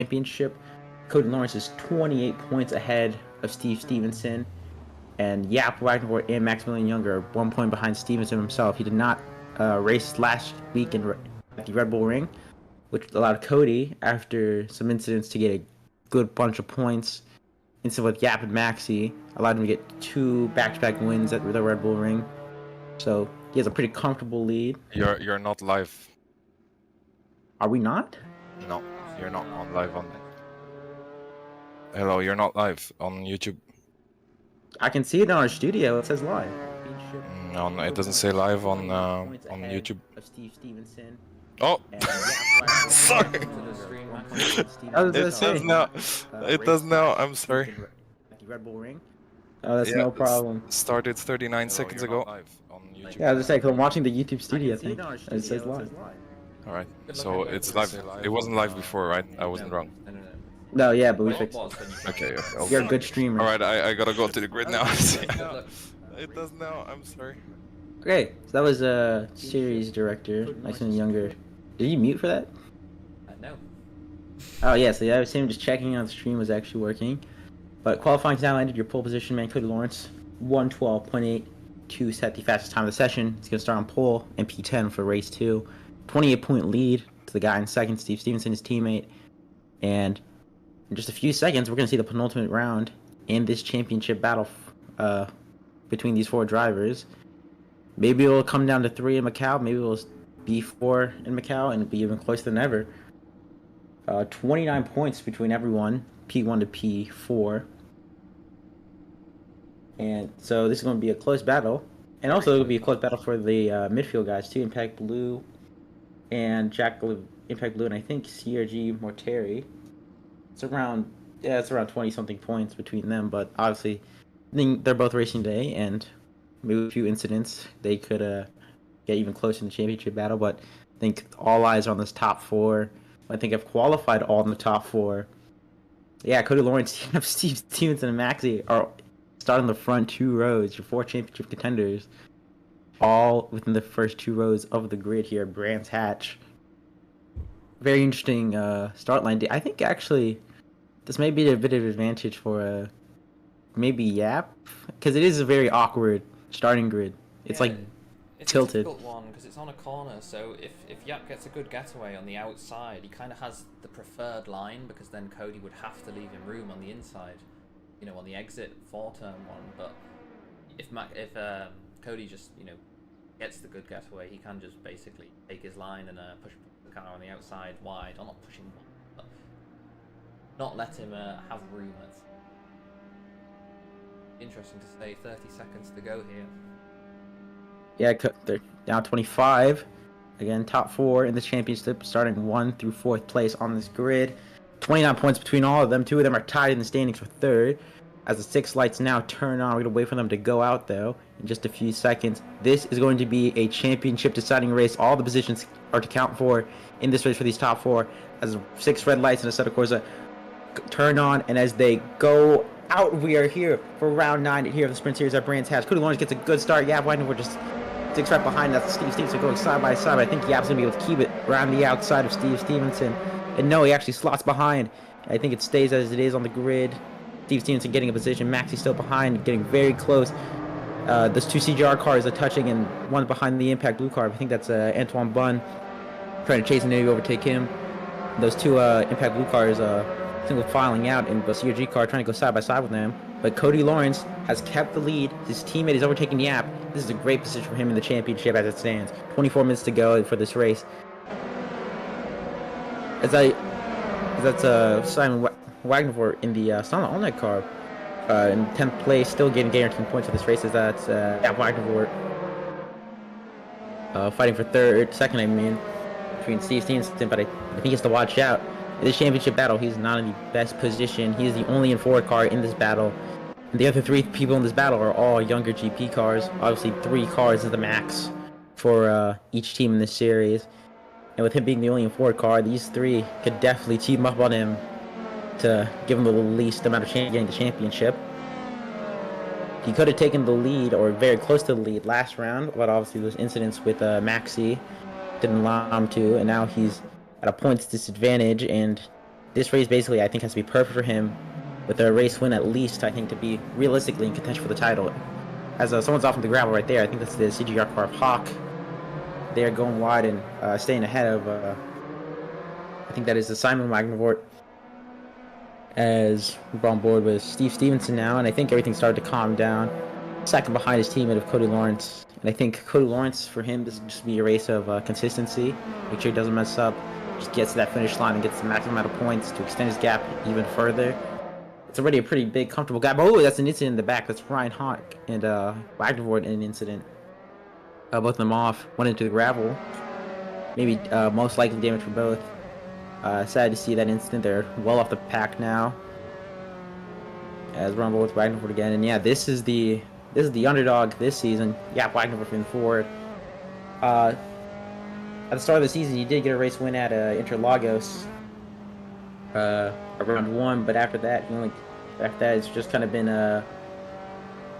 championship. Cody Lawrence is 28 points ahead of Steve Stevenson, and Yap Wagner and Maximilian Younger are 1 point behind Stevenson himself. He did not race last week at the Red Bull Ring, which allowed Cody, after some incidents, to get a good bunch of points. Instead with Yap and Maxi, allowed him to get 2 back-to-back wins at the Red Bull Ring. So he has a pretty comfortable lead. You're not live. Are we not? No, you're not on live on. Hello, you're not live on YouTube. I can see it in our studio. It says live. No, it doesn't say live on YouTube. Of Steve Stevenson. Oh, sorry. It does now. It does now. I'm sorry. The Red Bull Ring. Oh, that's no problem. Started 39 seconds ago. Yeah, I was just saying, because I'm watching the YouTube studio thing. It says live. All right. So it's live. It wasn't live before, right? I wasn't wrong. No, yeah, but we fixed it. Okay. You're a good streamer. All right, I gotta go to the grid now. It does now. I'm sorry. Okay, so that was a series director, Maximilian Younger. Did you mute for that? No. Oh yeah, so yeah, I was saying just checking out the stream was actually working. But qualifying now ended. Your pole position man, Cody Lawrence, 1:12.8 to set the fastest time of the session. It's gonna start on pole and P10 for race 2. 28-point lead to the guy in second, Steve Stevenson, his teammate. And in just a few seconds, we're gonna see the penultimate round in this championship battle between these 4 drivers. Maybe it'll come down to 3 in Macau. Maybe it'll be 4 in Macau, and it'll be even closer than ever. 29 points between everyone, P1 to P4. And so this is going to be a close battle. And also it'll be a close battle for the midfield guys too, Impact Blue and Impact Blue, and I think CRG Morteri. It's around 20-something points between them, but obviously they're both racing today, and maybe a few incidents they could get even closer in the championship battle. But I think all eyes are on this top 4. I think I've qualified all in the top 4. Yeah, Cody Lawrence, Steve Stevenson, and Maxi are starting the front 2 rows. Your 4 championship contenders, all within the first 2 rows of the grid here at Brands Hatch. Very interesting start line. I think actually this may be a bit of an advantage for maybe Yap, because it is a very awkward starting grid. It's like it's tilted. It's a difficult one because it's on a corner, so if Yap gets a good getaway on the outside, he kind of has the preferred line, because then Cody would have to leave him room on the inside, you know, on the exit 4-turn one. But if Cody just, you know, gets the good getaway, he can just basically take his line and push the car on the outside wide, or not pushing, but not let him have room. That's interesting to say. 30 seconds to go here. Yeah, they're down 25. Again, top 4 in the championship, starting 1 through 4th place on this grid. 29 points between all of them. 2 of them are tied in the standings for 3rd. As the 6 lights now turn on, we're going to wait for them to go out, though, in just a few seconds. This is going to be a championship deciding race. All the positions are to count for in this race for these top 4. As 6 red lights and a set of course turn on, and as they go out, we are here for round 9 here of the sprint series at Brands Hatch. Cody Lawrence gets a good start. Yeah, Wagner, we're just 6 right behind. That's Steve Stevenson going side by side. But I think Yap's going to be able to keep it around the outside of Steve Stevenson. And no, he actually slots behind. I think it stays as it is on the grid. Steve Stevenson getting a position. Maxi still behind, getting very close. Those 2 CGR cars are touching, and one behind the Impact Blue car. I think that's Antoine Bunn trying to chase and maybe overtake him. Those 2 Impact Blue cars single filing out, and the CRG car trying to go side by side with them. But Cody Lawrence has kept the lead. His teammate is overtaking Yap. This is a great position for him in the championship as it stands. 24 minutes to go for this race. That's Simon Wagner in the Silent All-Night car in 10th place, still getting guaranteed points for this race. As that's Wagner fighting for 2nd, I mean, between Steve Stevenson, but I think he has to watch out. In this championship battle, he's not in the best position. He is the only N4 car in this battle. And the other 3 people in this battle are all younger GP cars. Obviously, 3 cars is the max for each team in this series. And with him being the only N4 car, these 3 could definitely team up on him to give him the least amount of chance getting the championship. He could have taken the lead, or very close to the lead, last round, but obviously those incidents with Maxi didn't allow him to, and now he's at a points disadvantage, and this race basically I think has to be perfect for him, with a race win at least, I think, to be realistically in contention for the title. As someone's off in the gravel right there, I think that's the CGR car of Hawk. They're going wide and staying ahead of, I think that is the Simon Wagnevort, as we're on board with Steve Stevenson now, and I think everything started to calm down. Second behind his teammate of Cody Lawrence, and I think Cody Lawrence, for him, this will just be a race of consistency. Make sure he doesn't mess up, just gets to that finish line and gets the maximum amount of points to extend his gap even further. It's already a pretty big, comfortable gap. Oh, that's an incident in the back. That's Ryan Hawk and Wagnevort in an incident. Both of them off, went into the gravel. Maybe most likely damage for both. Sad to see that incident. They're well off the pack now, as we're on board with Wagnevort again. And yeah, this is the underdog this season. Yeah, Wagnevort from forward. At the start of the season, he did get a race win at Interlagos, around 1, but after that, it's just kind of been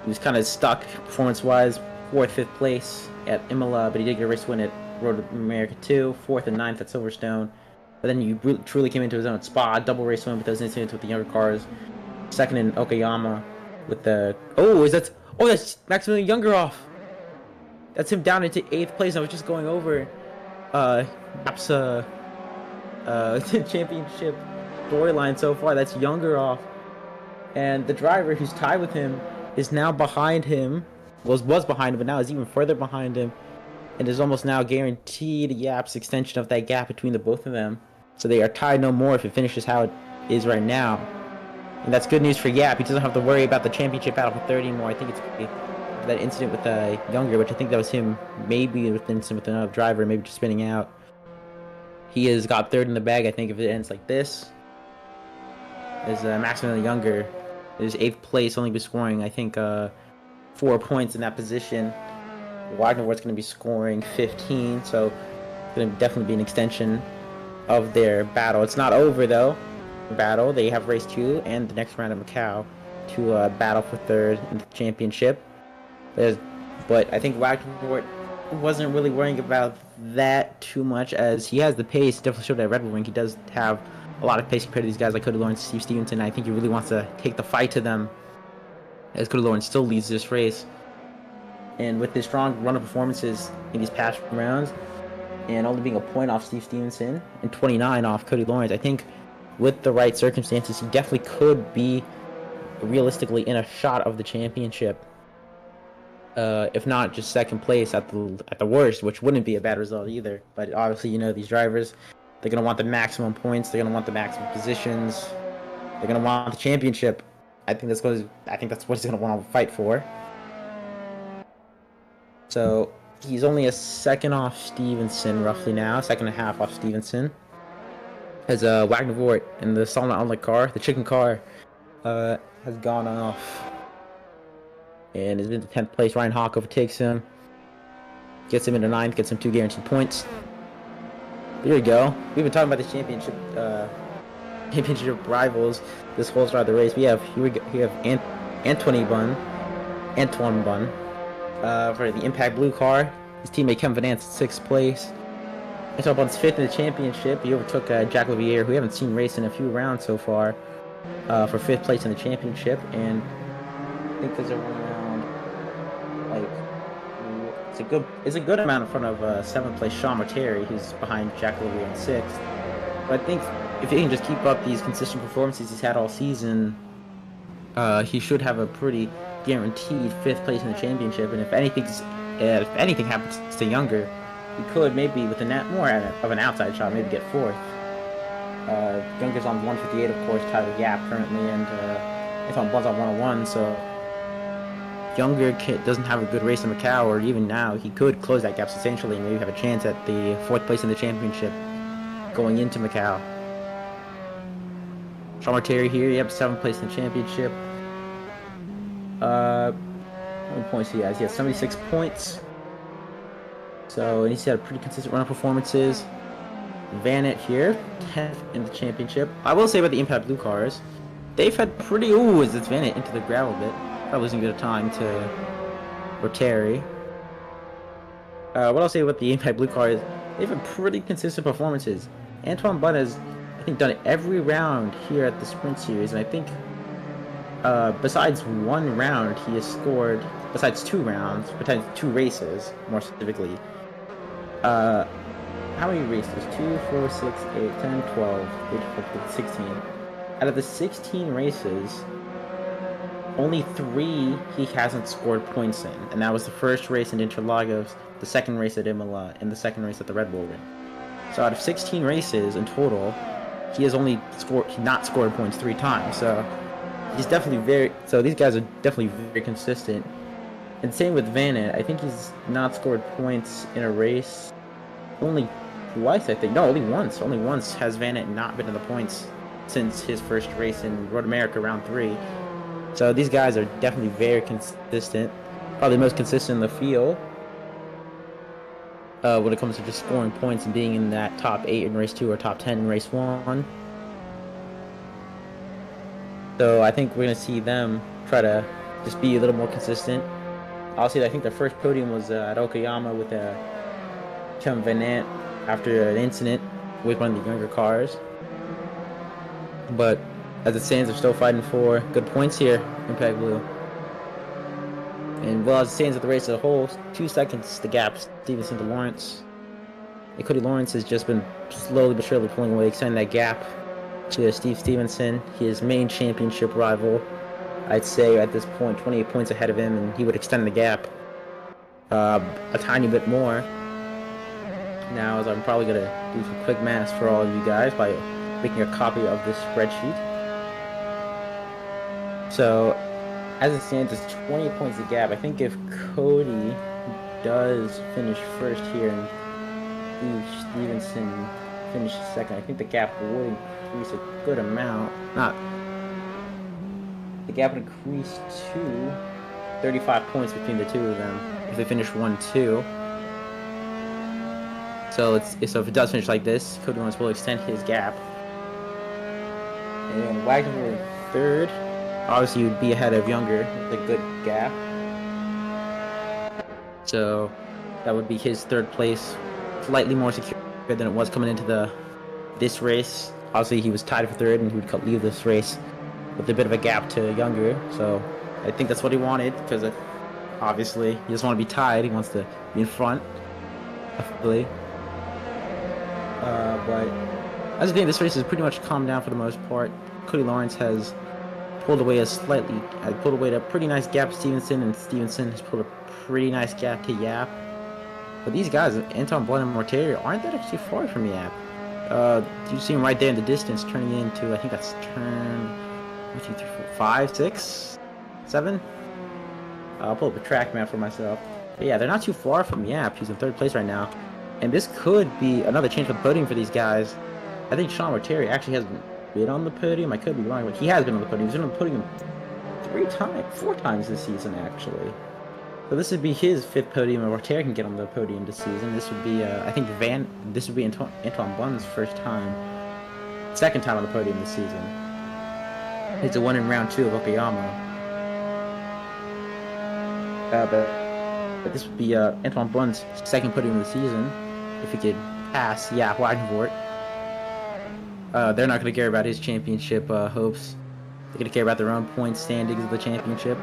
he was kind of stuck performance-wise. 4th, 5th place at Imola, but he did get a race win at Road of America 2, 4th and 9th at Silverstone. But then he truly came into his own. Spa, double race win with those incidents with the younger cars. 2nd in Okayama with the that's Maximilian Younger off. That's him down into 8th place. I was just going over perhaps championship storyline so far. That's Younger off, and the driver who's tied with him is now behind him. Was behind him, but now is even further behind him, and is almost now guaranteed Yap's extension of that gap between the both of them. So they are tied no more if it finishes how it is right now. And that's good news for Yap. He doesn't have to worry about the championship battle for 30 anymore. I think it's that incident with Younger, which I think that was him, maybe with an incident with another driver, maybe just spinning out. He has got 3rd in the bag, I think, if it ends like this. As Maximilian Younger is 8th place, only be scoring, I think, 4 points in that position. Wagnerworth's going to be scoring 15, so it's going to definitely be an extension of their battle. It's not over, though. Battle. They have race 2 and the next round of Macau to battle for 3rd in the championship. But I think Wagnevort wasn't really worrying about that too much, as he has the pace. Definitely showed at Red Bull Ring. He does have a lot of pace compared to these guys like Cody Lawrence, Steve Stevenson. I think he really wants to take the fight to them, as Cody Lawrence still leads this race. And with his strong run of performances in these past rounds, and only being a point off Steve Stevenson and 29 off Cody Lawrence, I think with the right circumstances, he definitely could be realistically in a shot of the championship. If not just 2nd place at the worst, which wouldn't be a bad result either. But obviously, you know, these drivers, they're going to want the maximum points, they're going to want the maximum positions, they're going to want the championship. I think that's what he's going to want to fight for. So he's only a 2nd off Stevenson roughly now, 2.5 seconds off Stevenson. As Wagnevort in the Solomon Omelet car, the chicken car, has gone off and is in the 10th place. Ryan Hawk overtakes him, gets him into 9th, gets him 2 guaranteed points. There we go. We've been talking about this championship rivals this whole start of the race. We have Antoine Bunn for the Impact Blue car. His teammate Kevin Van Nance 6th place. Antoine Bunn's 5th in the championship. He overtook Jack Levier, who we haven't seen race in a few rounds so far, for 5th place in the championship. And I think there's around it's a good amount in front of 7th place Sean Marteri, who's behind Jack Levier in 6th. But I think if he can just keep up these consistent performances he's had all season, he should have a pretty guaranteed 5th place in the championship. And if anything happens to Younger, he could maybe with more of an outside shot, maybe get 4th. Younger's on 158, of course, tied with Yap currently, and Antoine Bunn's on 101. So Younger doesn't have a good race in Macau, or even now he could close that gap substantially and maybe have a chance at the 4th place in the championship going into Macau. Sean Marteri here, you have 7th place in the championship. How many points he has? He has 76 points. So, and he's had a pretty consistent run of performances. Vanette here, 10th in the championship. I will say about the Impact Blue cars, they've had pretty... Ooh, is this Vanette into the gravel bit? Probably losing a bit of time to Rotary. What I'll say about the Impact Blue cars, they've had pretty consistent performances. Antoine Bunn has I think, done every round here at the Sprint Series, and I think besides one round, he has scored, besides 2 rounds, potentially 2 races, more specifically. How many races? 2, 4, 6, 8, 10, 12, 13, 14, 16. Out of the 16 races, only 3 he hasn't scored points in, and that was the first race in Interlagos, the second race at Imola, and the second race at the Red Bull Ring. So out of 16 races in total, he has only not scored points 3 times. So he's definitely so these guys are definitely very consistent. And same with Vanna. I think he's not scored points in a race only twice, I think. No, only once. Only once has Vanna not been in the points since his first race in Road America Round 3. So these guys are definitely very consistent. Probably the most consistent in the field when it comes to just scoring points and being in that top 8 in race 2 or top 10 in race 1. So I think we're going to see them try to just be a little more consistent. Obviously, I think their first podium was at Okayama with Tim Vanant after an incident with one of the younger cars. But as it stands, they're still fighting for good points here, Impact Blue. And well, as it stands at the race as a whole, 2 seconds the gap, Stevenson to Lawrence. And Cody Lawrence has just been slowly but surely pulling away, extending that gap to Steve Stevenson, his main championship rival. I'd say at this point 28 points ahead of him, and he would extend the gap a tiny bit more. Now, as I'm probably going to do some quick math for all of you guys by making a copy of this spreadsheet. So, as it stands, it's 20 points the gap. I think if Cody does finish first here and Steve Stevenson finishes second, I think the gap would increase a good amount. The gap would increase to 35 points between the two of them if they finish 1-2. So if it does finish like this, Cody Lawrence will extend his gap. And Wagner in third. Obviously, you'd be ahead of Younger with a good gap. So that would be his third place, slightly more secure than it was coming into this race. Obviously, he was tied for third, and he would leave this race with a bit of a gap to Younger. So I think that's what he wanted, because obviously he doesn't want to be tied. He wants to be in front, definitely. But as I think this race is pretty much calmed down for the most part. Cody Lawrence has pulled away a pretty nice gap to Stevenson, and Stevenson has pulled a pretty nice gap to Yap. But these guys, Anton Blunt and Mortari, aren't that actually far from Yap. You see him right there in the distance, turning into, I think that's turn 1, 2, 3, 4, 5, 6, 7. I'll pull up a track map for myself. But yeah, they're not too far from Yap. He's in third place right now. And this could be another change for the podium for these guys. I think Sean Mortari actually hasn't been on the podium. I could be wrong, but he has been on the podium. He's been on the podium 4 times this season, actually. So this would be his 5th podium, and Mortari can get on the podium this season. This would be, I think, this would be Antoine Blunt's first time, 2nd time on the podium this season. He's a 1 in round 2 of Okayama. But this would be Antoine Blunt's 2nd podium of the season, if he could pass Wagenvort. They're not going to care about his championship hopes. They're going to care about their own point standings of the championship.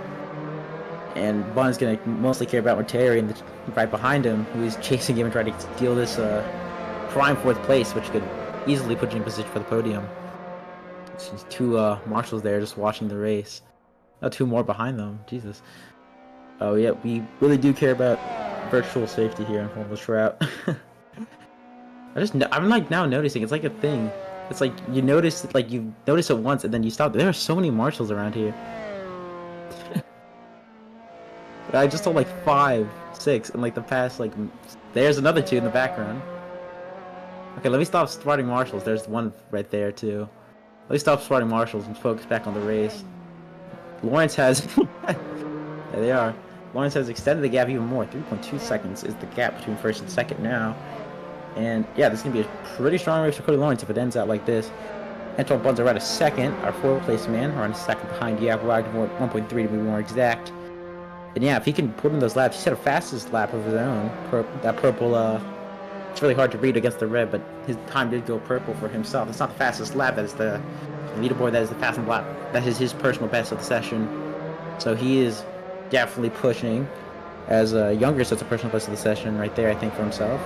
And Blunt's going to mostly care about Mortari and right behind him, who is chasing him and trying to steal this prime 4th place, which could easily put you in position for the podium. There's 2 marshals there just watching the race. 2 more behind them. Jesus. Oh yeah, we really do care about virtual safety here in Formula Trout. I'm like now noticing it's like a thing. It's like you notice it once and then you stop. There are so many marshals around here. I just told like 5, 6 in like the past there's another 2 in the background. Okay, let me stop spotting marshals. There's one right there too. Let me stop spotting marshals and focus back on the race. Lawrence has there they are. Lawrence has extended the gap even more. 3.2 seconds is the gap between 1st and 2nd now. And yeah, this is going to be a pretty strong race for Cody Lawrence if it ends out like this. Antoine Blunt's right a 2nd, our 4th place man, or on a 2nd behind Yap Wagner, 1.3 to be more exact. And yeah, if he can put in those laps, he's had a fastest lap of his own. That purple it's really hard to read against the red, but his time did go purple for himself. It's not the fastest lap. That is the leaderboard. That is the fastest lap. That is his personal best of the session. So he is definitely pushing. As Younger sets a personal best of the session right there, I think, for himself.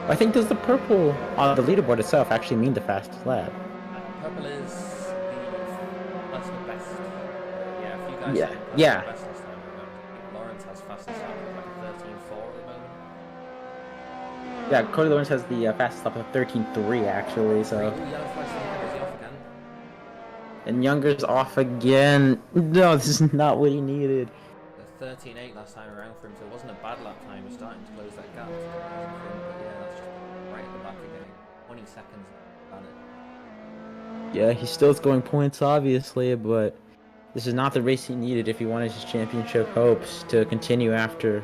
I think does the purple on the leaderboard itself actually mean the fastest lap? Purple is the personal best. Yeah, a few guys Yeah, said personal yeah. best last time. Lawrence has fastest lap of like a 13.4 at the moment. Yeah, Cody Lawrence has the fastest lap of 13.3 actually. So. Yellow flag still is he off again? And Younger's off again. No, this is not what he needed. The 13.8 last time around for him, so it wasn't a bad lap time. He's starting to close that gap. But yeah, that's just right at the back again. 20 seconds on it. Yeah, he still scoring points, obviously, but this is not the race he needed if he wanted his championship hopes to continue after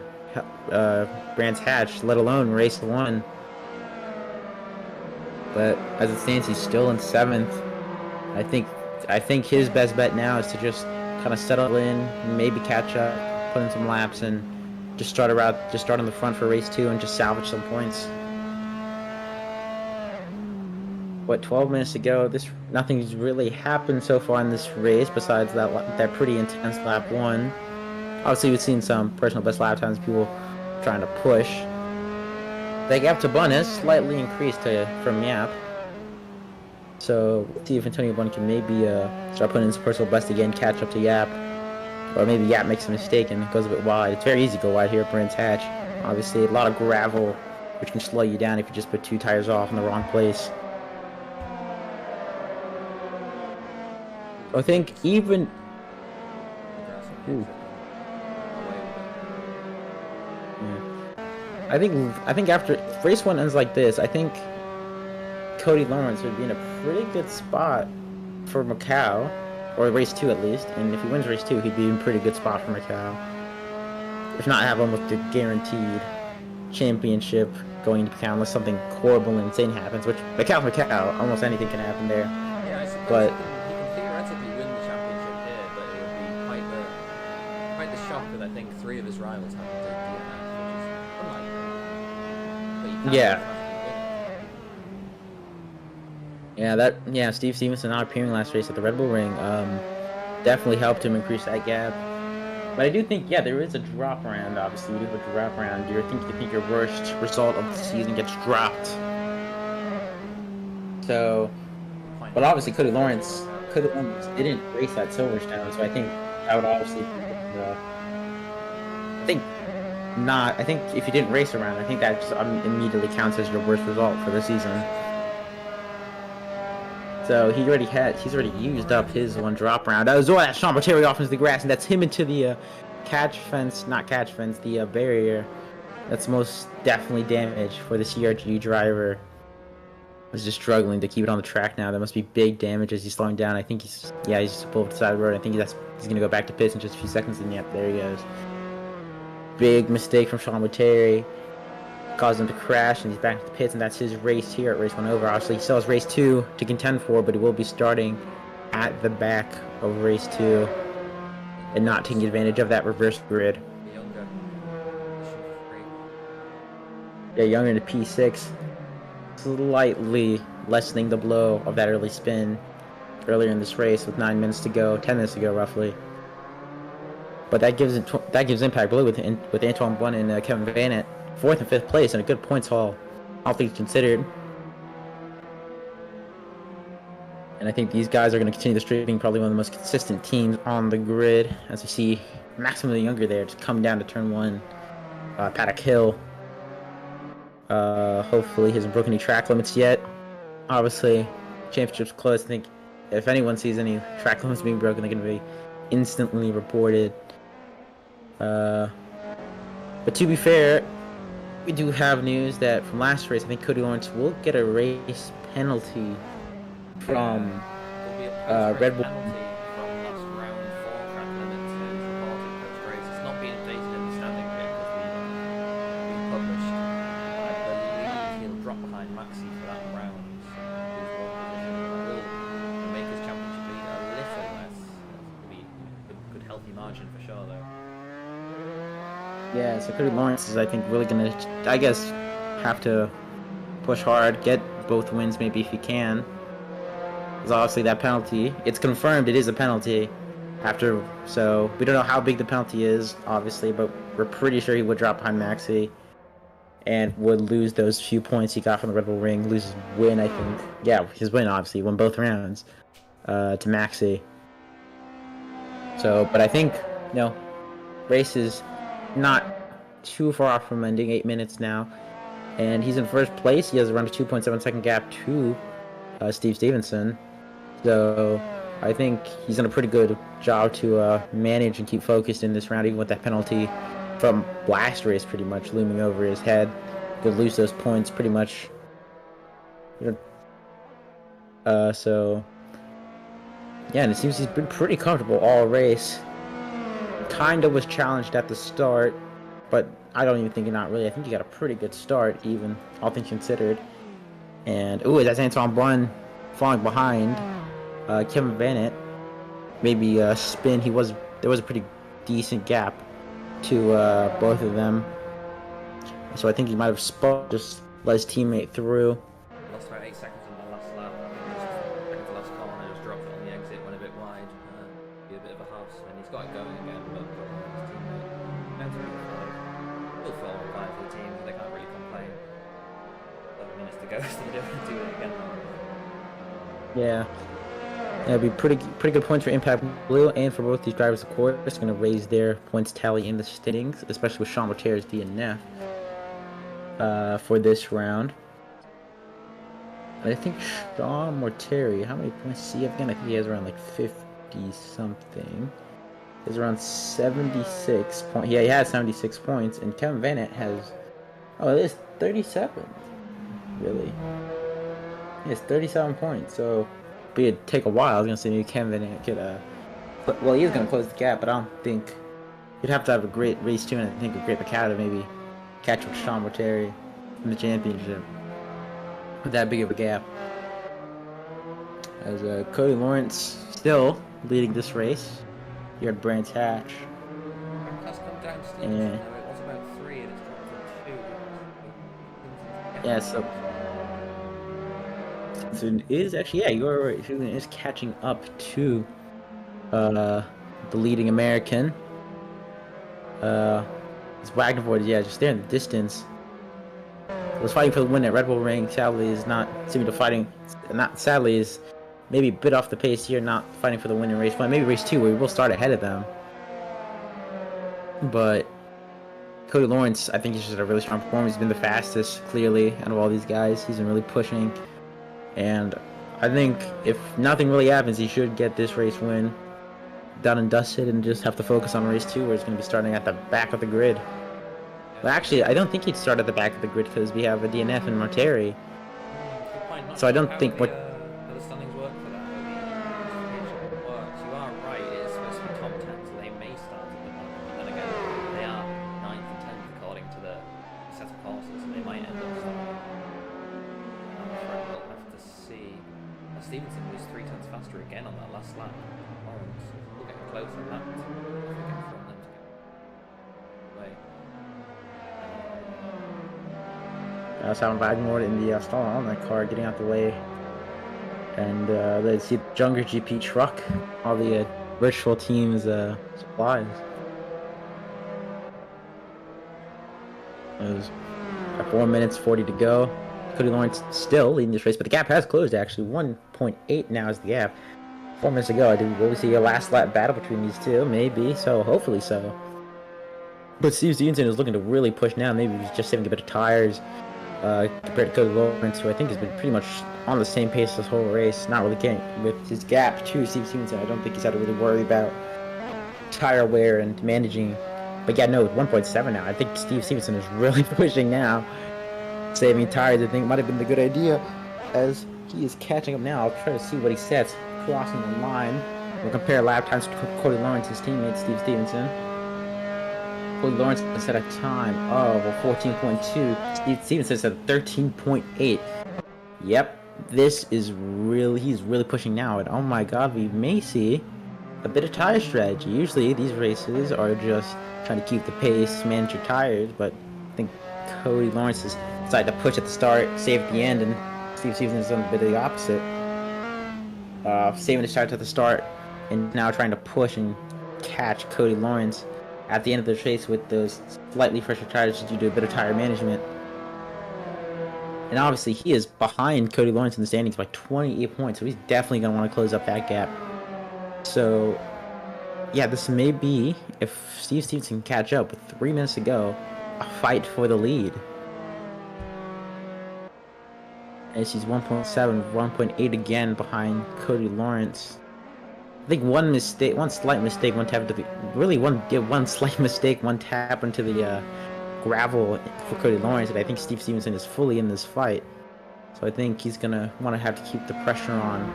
Brands Hatch, let alone race 1. But as it stands, he's still in 7th. I think his best bet now is to just kind of settle in, maybe catch up, put in some laps, and just start on the front for race 2 and just salvage some points. What, 12 minutes to go? Nothing's really happened so far in this race besides that pretty intense lap 1. Obviously, we've seen some personal best lap times, people trying to push. The gap to Bun has slightly increased from Yap. So, let's see if Antonio Bun can maybe start putting in his personal best again, catch up to Yap. Or maybe Yap makes a mistake and goes a bit wide. It's very easy to go wide here at Brands Hatch. Obviously, a lot of gravel, which can slow you down if you just put 2 tires off in the wrong place. I think even... Ooh. Yeah. I think after race 1 ends like this, I think Cody Lawrence would be in a pretty good spot for Macau, or race 2 at least. And if he wins race 2, he'd be in a pretty good spot for Macau. If not, have almost a guaranteed championship going to Macau unless something horrible and insane happens. Which Macau, almost anything can happen there. Yeah, I suppose but he can theoretically win the championship here, but it would be quite the shock that I think 3 of his rivals have to DNF, which is unlikely. But you can yeah. Yeah, Steve Stevenson not appearing last race at the Red Bull Ring definitely helped him increase that gap. But I do think, yeah, there is a drop round, obviously. You do have a drop round. You think your worst result of the season gets dropped. So, but obviously Cody Lawrence didn't race at Silverstone, so I think that would obviously I think if you didn't race around, I think that just immediately counts as your worst result for the season. So he's already used up his 1 drop round. That's Sean Botteri off into the grass, and that's him into the the barrier. That's most definitely damage for the CRG driver. He's just struggling to keep it on the track now. That must be big damage as he's slowing down. I think he's just pulled up the side of the road. I think he's gonna go back to pits in just a few seconds, and yep, there he goes. Big mistake from Sean Botteri. Caused him to crash, and he's back to the pits, and that's his race here at race 1 over. Obviously, he still has race 2 to contend for, but he will be starting at the back of race 2 and not taking advantage of that reverse grid. Yeah, Younger into P6, slightly lessening the blow of that early spin earlier in this race with 10 minutes to go roughly. But that gives Impact Blue with Antoine Bun and Kevin Vanett 4th and 5th place and a good points haul, all things considered. And I think these guys are going to continue the streak, being probably one of the most consistent teams on the grid. As we see Maximilian Younger there just come down to turn 1, Paddock Hill. Hopefully he hasn't broken any track limits yet. Obviously, championship's close. I think if anyone sees any track limits being broken, they're going to be instantly reported. But to be fair, we do have news that from last race, I think Cody Lawrence will get a race penalty from Red Bull. Yeah, so Cody Lawrence is, I think, really going to, I guess, have to push hard, get both wins maybe if he can. Because obviously that penalty, it's confirmed it is a penalty. So we don't know how big the penalty is, obviously, but we're pretty sure he would drop behind Maxi and would lose those few points he got from the Red Bull Ring, lose his win, I think. Yeah, his win, obviously, won both rounds to Maxi. So, but I think, race is not too far off from ending, 8 minutes now. And he's in first place. He has around a 2.7 second gap to Steve Stevenson. So I think he's done a pretty good job to manage and keep focused in this round, even with that penalty from last race pretty much looming over his head. Could lose those points pretty much. So yeah, and it seems he's been pretty comfortable all race. Kinda was challenged at the start, but I don't even think not really. I think he got a pretty good start, even all things considered. And that's Antoine Brun falling behind Kevin Bennett. Maybe a spin. There was a pretty decent gap to both of them. So I think he might have just let his teammate through. Lost about 8 seconds on the last lap. Just the last corner, just dropped it on the exit, went a bit wide. Be a bit of a half spin. He's got it going again, but his teammate. Down to 5. Still 4 on 5 for the team, so they can't really complain. 11 minutes to go, so they don't do it again. Yeah. It'll be pretty good points for Impact Blue and for both these drivers, of course. It's going to raise their points tally in the standings, especially with Sean Mortier's DNF for this round. I think Sean Mortier, how many points does he have again? I think he has around like 50-something. He's around 76 points. Yeah, he has 76 points. And Kevin Bennett has... Oh, it is 37. Really? He has 37 points, so... But it'd take a while. I was going to say maybe Kevin Bennett could... Well, he is going to close the gap, but I don't think... You'd have to have a great race, too, and I think a great Macau to maybe catch up with Sean Mortier in the championship. With that big of a gap. As Cody Lawrence still leading this race here at Brands Hatch. Has come down to Stevenson, though. It was about 3 and it's dropped to 2. Yeah, so it is actually, yeah, you're right. Stevenson is catching up to the leading American. It's Wagner, yeah, just there in the distance. Was fighting for the win at Red Bull Ring. Sadly, is not seeming to fighting. Not sadly is maybe a bit off the pace here. Not fighting for the win in race 1. Maybe race 2 where we will start ahead of them. But Cody Lawrence, I think he's just had a really strong performance. He's been the fastest, clearly, out of all these guys. He's been really pushing, and I think if nothing really happens, he should get this race win done and dusted, and just have to focus on race 2, where he's going to be starting at the back of the grid. But actually, I don't think he'd start at the back of the grid because we have a DNF and Marteri. So I don't think what... How the standings work for that, how the works. You are right, it is supposed to be top 10, so they may start at the bottom. But then again, they are 9th and 10th according to the set of courses, and they might end up starting. I'm afraid we'll have to see. Stevenson was 3 tenths faster again on that last lap. Lawrence, we'll get closer on that. If we can from them to get away. Simon Wagner in the stall on that car, getting out the way. And let's see Junger GP truck, all the virtual team's supplies. There's 4 minutes 40 to go. Cody Lawrence still leading this race, but the gap has closed actually. 1.8 now is the gap. 4 minutes ago, will we see a last lap battle between these two? Maybe, so hopefully so. But Steve Stevenson is looking to really push now. Maybe he's just saving a bit of tires. Compared to Cody Lawrence, who I think has been pretty much on the same pace this whole race, not really getting with his gap to Steve Stevenson. I don't think he's had to really worry about tire wear and managing. But yeah, no, with 1.7 now, I think Steve Stevenson is really pushing now. Saving tires, I think, might have been the good idea, as he is catching up now. I'll try to see what he sets, crossing the line. We'll compare lap times to Cody Lawrence's teammate, Steve Stevenson. Cody Lawrence set a time of 14.2. Steve Stevenson set a 13.8. Yep, this is really, he's really pushing now. And oh my god, we may see a bit of tire strategy. Usually these races are just trying to keep the pace, manage your tires, but I think Cody Lawrence is decided to push at the start, save at the end, and Steve Stevenson's done a bit of the opposite. Saving the start at the start, and now trying to push and catch Cody Lawrence at the end of the race with those slightly fresher tires due to a bit of tire management. And obviously, he is behind Cody Lawrence in the standings by 28 points, so he's definitely going to want to close up that gap. So, yeah, this may be, if Steve Stevenson can catch up with 3 minutes to go, a fight for the lead. As he's 1.7, 1.8 again behind Cody Lawrence. I think one slight mistake, one tap into the, one slight mistake, one tap into the gravel for Cody Lawrence, and I think Steve Stevenson is fully in this fight. So I think he's gonna want to have to keep the pressure on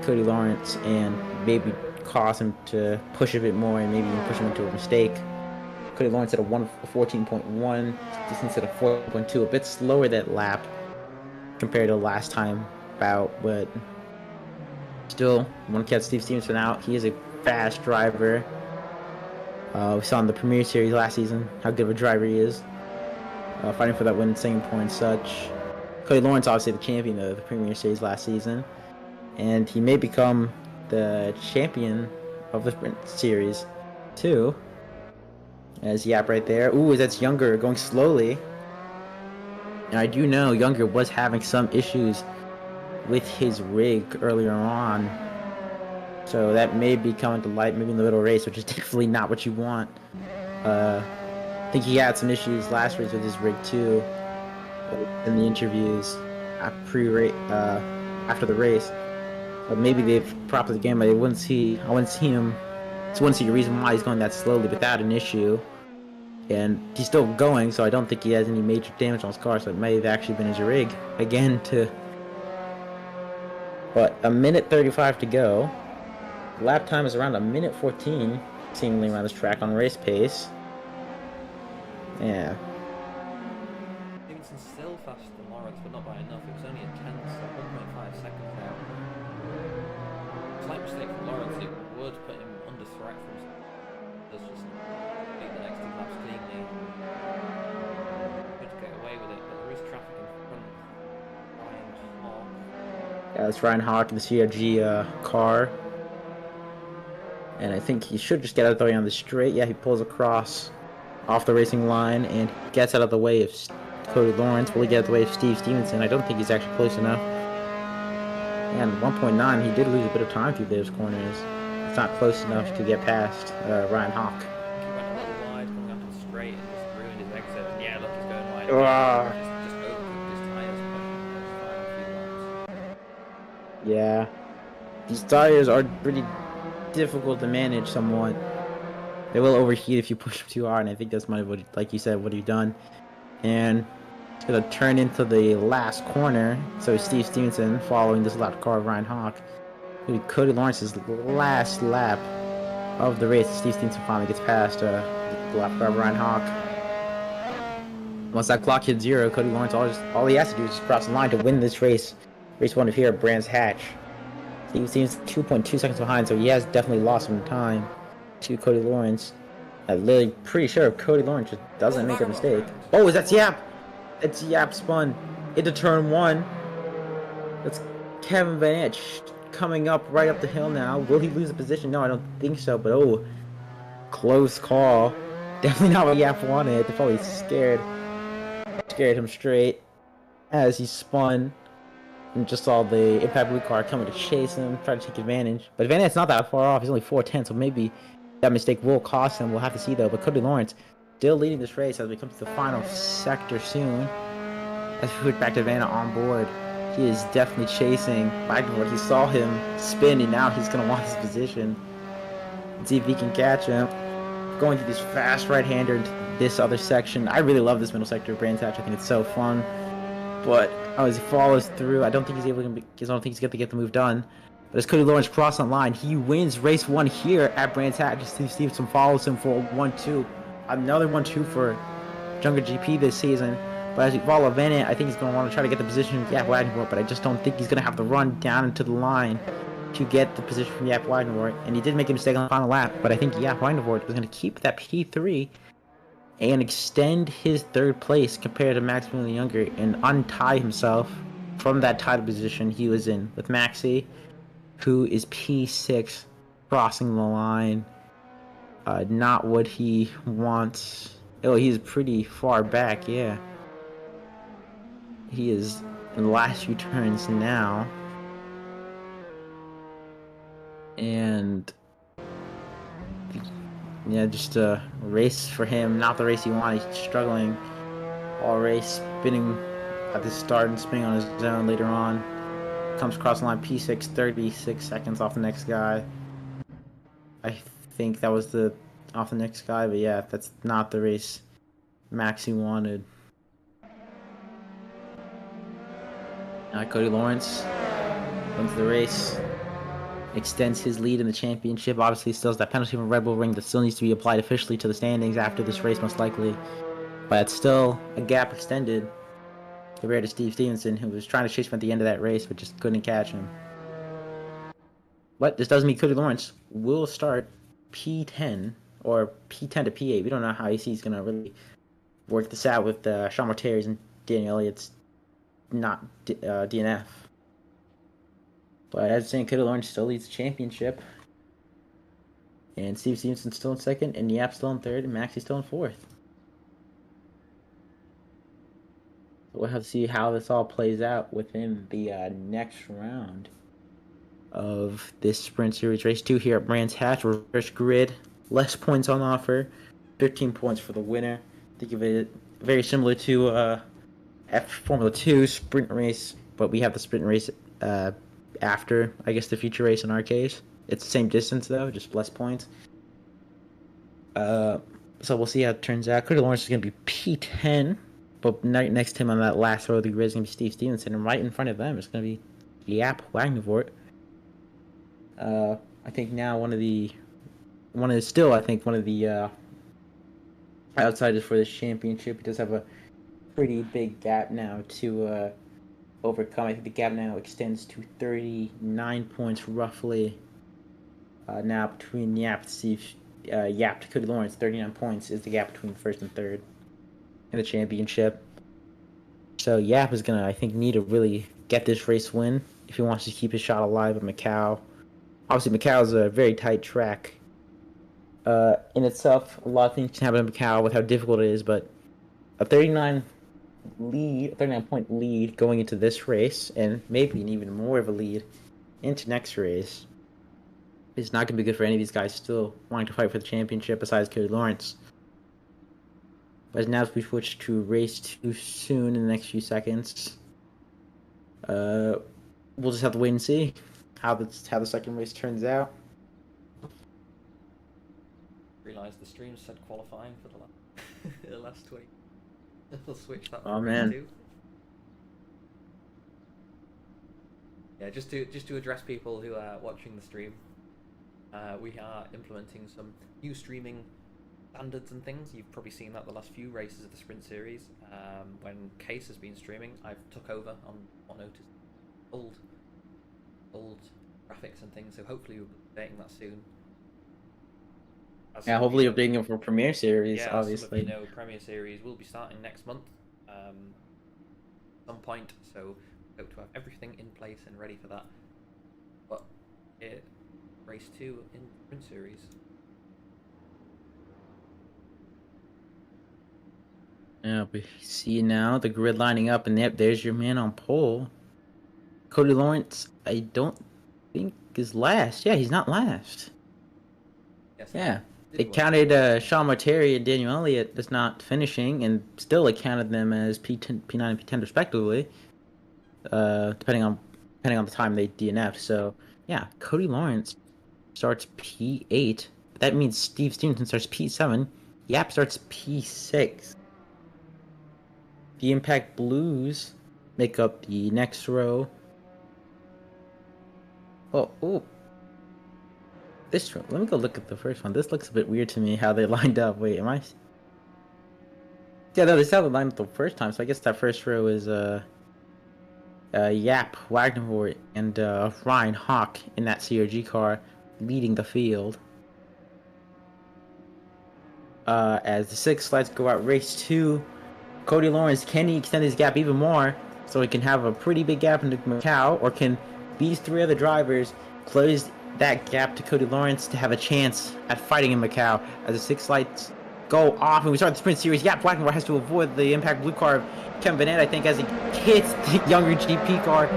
Cody Lawrence and maybe cause him to push a bit more and maybe even push him into a mistake. Cody Lawrence at a 14.1, distance at a 4.2, a bit slower that lap compared to last time bout, but still, want to catch Steve Stevenson out. He is a fast driver. We saw in the Premier Series last season how good of a driver he is. Fighting for that win, singing point and such. Cody Lawrence, obviously the champion of the Premier Series last season. And he may become the champion of the Sprint Series, too. As Yap right there. Ooh, that's Younger going slowly. And I do know Younger was having some issues with his rig earlier on. So that may be coming to light maybe in the middle race, which is definitely not what you want. I think he had some issues last race with his rig too, in the interviews after the race. But maybe they've propped the game, but I wouldn't see him. Just wouldn't see a reason why he's going that slowly without an issue. And he's still going, so I don't think he has any major damage on his car. So it may have actually been his rig again to. But a minute 35 to go. Lap time is around a minute 14, seemingly around this track on race pace. Yeah. Stevenson's still faster than Lawrence, but not by enough. It was only a tenth, so 1.5 seconds now. Slight mistake from Lawrence, it would put him under threat from. Does just beat the next 2 laps cleanly. Good to get away with it, but there is traffic in front. Ryan Hawk. Yeah, that's Ryan Hawk in the CRG car. And I think he should just get out of the way on the straight. Yeah, he pulls across off the racing line and gets out of the way of Cody Lawrence. Will he get out of the way of Steve Stevenson? I don't think he's actually close enough. And 1.9, he did lose a bit of time through those corners. It's not close enough to get past Ryan Hawk. He went a little wide coming up the straight and just ruined his exit. And yeah, look, he's going wide. Just overcooked his tyres, pushing those final few laps. Yeah. These tires are pretty difficult to manage somewhat. They will overheat if you push them too hard, and I think that's what, like you said, what you've done. And it's gonna turn into the last corner. So Steve Stevenson following this lap car of Ryan Hawk. Cody Lawrence's last lap of the race. Steve Stevenson finally gets past the lap car of Ryan Hawk. Once that clock hits 0, Cody Lawrence all he has to do is just cross the line to win this race. Race 1 of here at Brands Hatch. He seems 2.2 seconds behind, so he has definitely lost some time to Cody Lawrence. I'm literally pretty sure if Cody Lawrence just doesn't make a mistake. Oh, that's Yap! It's Yap spun into turn 1. That's Kevin Van Etch coming up right up the hill now. Will he lose the position? No, I don't think so, but oh, close call. Definitely not what Yap wanted. They probably scared him straight as he spun. And just saw the Impact Blue car coming to chase him, try to take advantage. But Van Et's not that far off. He's only 4'10", so maybe that mistake will cost him. We'll have to see, though. But Cody Lawrence still leading this race as we come to the final sector soon. As we put back to Vanna on board, he is definitely chasing Wagner. He saw him spin, and now he's going to want his position. Let's see if he can catch him. Going through this fast right-hander into this other section. I really love this middle sector of Brands Hatch. I think it's so fun. But as he follows through, I don't think he's going to get the move done. But as Cody Lawrence crosses on line, he wins race 1 here at Brands Hatch. Steve Stevenson follows him for 1-2. Another 1-2 for Jungle GP this season. But as we follow Van, I think he's going to want to try to get the position of Yap Wagner, but I just don't think he's going to have to run down into the line to get the position from Yap Wagner. And he did make a mistake on the final lap, but I think Yap Wagner was going to keep that P3 and extend his third place compared to Maximilian Younger and untie himself from that title position he was in with Maxi, who is P6, crossing the line. Not what he wants. Oh, he's pretty far back, yeah. He is in the last few turns now. And yeah, just a race for him, not the race he wanted. He's struggling all race, spinning at the start and spinning on his own later on. Comes across the line, P6, 36 seconds off the next guy. I think that was off the next guy, but yeah, that's not the race Maxie wanted. Cody Lawrence wins the race, extends his lead in the championship. Obviously, still has that penalty from Red Bull Ring that still needs to be applied officially to the standings after this race, most likely. But it's still a gap extended compared to Steve Stevenson, who was trying to chase him at the end of that race, but just couldn't catch him. But this doesn't mean Cody Lawrence will start P10 or P10 to P8. We don't know how he's going to really work this out with Sean Martires and Daniel Elliott's not DNF. But as I'm saying, Cody Lawrence still leads the championship. And Steve Stevenson's still in second, and Yap's still in third, and Maxie's still in fourth. So we'll have to see how this all plays out within the next round of this Sprint Series Race 2 here at Brands Hatch. Reverse grid, less points on offer, 15 points for the winner. Think of it very similar to Formula 2 sprint race, but we have the sprint race after, I guess, the feature race in our case. It's the same distance, though, just less points. So we'll see how it turns out. Cody Lawrence is going to be P10, but next to him on that last row of the grid is going to be Steve Stevenson, and right in front of them is going to be Jaap Wagnevort. I think now one of the outsiders for this championship. He does have a pretty big gap now to overcome. I think the gap now extends to 39 points roughly. Now between Jaap to Cody Lawrence, 39 points is the gap between first and third in the championship. So Jaap is gonna, I think, need to really get this race win if he wants to keep his shot alive at Macau. Obviously, Macau is a very tight track in itself. A lot of things can happen in Macau with how difficult it is, but a 39-point lead going into this race, and maybe an even more of a lead into next race, is not going to be good for any of these guys still wanting to fight for the championship besides Cody Lawrence. But now as we switch to race 2 soon in the next few seconds, we'll just have to wait and see how the second race turns out. Realised the stream said qualifying for the last 20. We'll switch that. Oh man. Too. Yeah, just to address people who are watching the stream, we are implementing some new streaming standards and things. You've probably seen that the last few races of the Sprint Series. When Case has been streaming, I've took over on what noticed old graphics and things. So hopefully we'll be updating that soon. Yeah, hopefully updating them for Premiere Series, yeah, obviously. Some of you know, Premiere Series will be starting next month, some point, so hope to have everything in place and ready for that. But race 2 in Sprint Series. Yeah, we see now the grid lining up, and yep, there's your man on pole. Cody Lawrence, I don't think is last. Yeah, he's not last. Yes, yeah. It counted Sean Martari and Daniel Elliott as not finishing, and still it counted them as P10, P9, and P10 respectively, depending on the time they DNF'd. So yeah, Cody Lawrence starts P8. That means Steve Stevenson starts P7. Jaap starts P6. The Impact Blues make up the next row. Oh. This one. Let me go look at the first one. This looks a bit weird to me how they lined up. Wait, am I? Yeah, no, they saw the lined up the first time, so I guess that first row is Jaap, Wagnevort, and Ryan Hawk in that CRG car leading the field. As the 6 lights go out, race 2. Cody Lawrence, can he extend his gap even more so he can have a pretty big gap into Macau, or can these 3 other drivers close that gap to Cody Lawrence to have a chance at fighting in Macau? As the 6 lights go off and we start the sprint series, Blackenmore has to avoid the impact blue car of Kevin Bennett, I think, as he hits the younger GP car,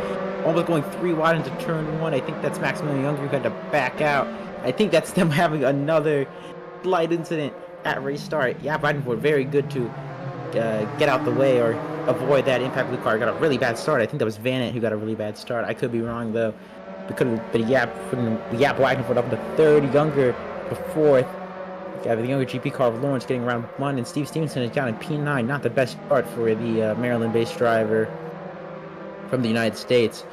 almost going 3 wide into turn 1. I think that's Maximilian Younger who had to back out. I think that's them having another slight incident at race start. Blackenmore very good to get out the way or avoid that impact blue car. Got a really bad start. I think that was Vanette who got a really bad start. I could be wrong though. We could have been Blackenford up to 3rd, Younger to 4th. The younger GP car of Lawrence getting around 1, and Steve Stevenson is down in P9. Not the best start for the Maryland-based driver from the United States.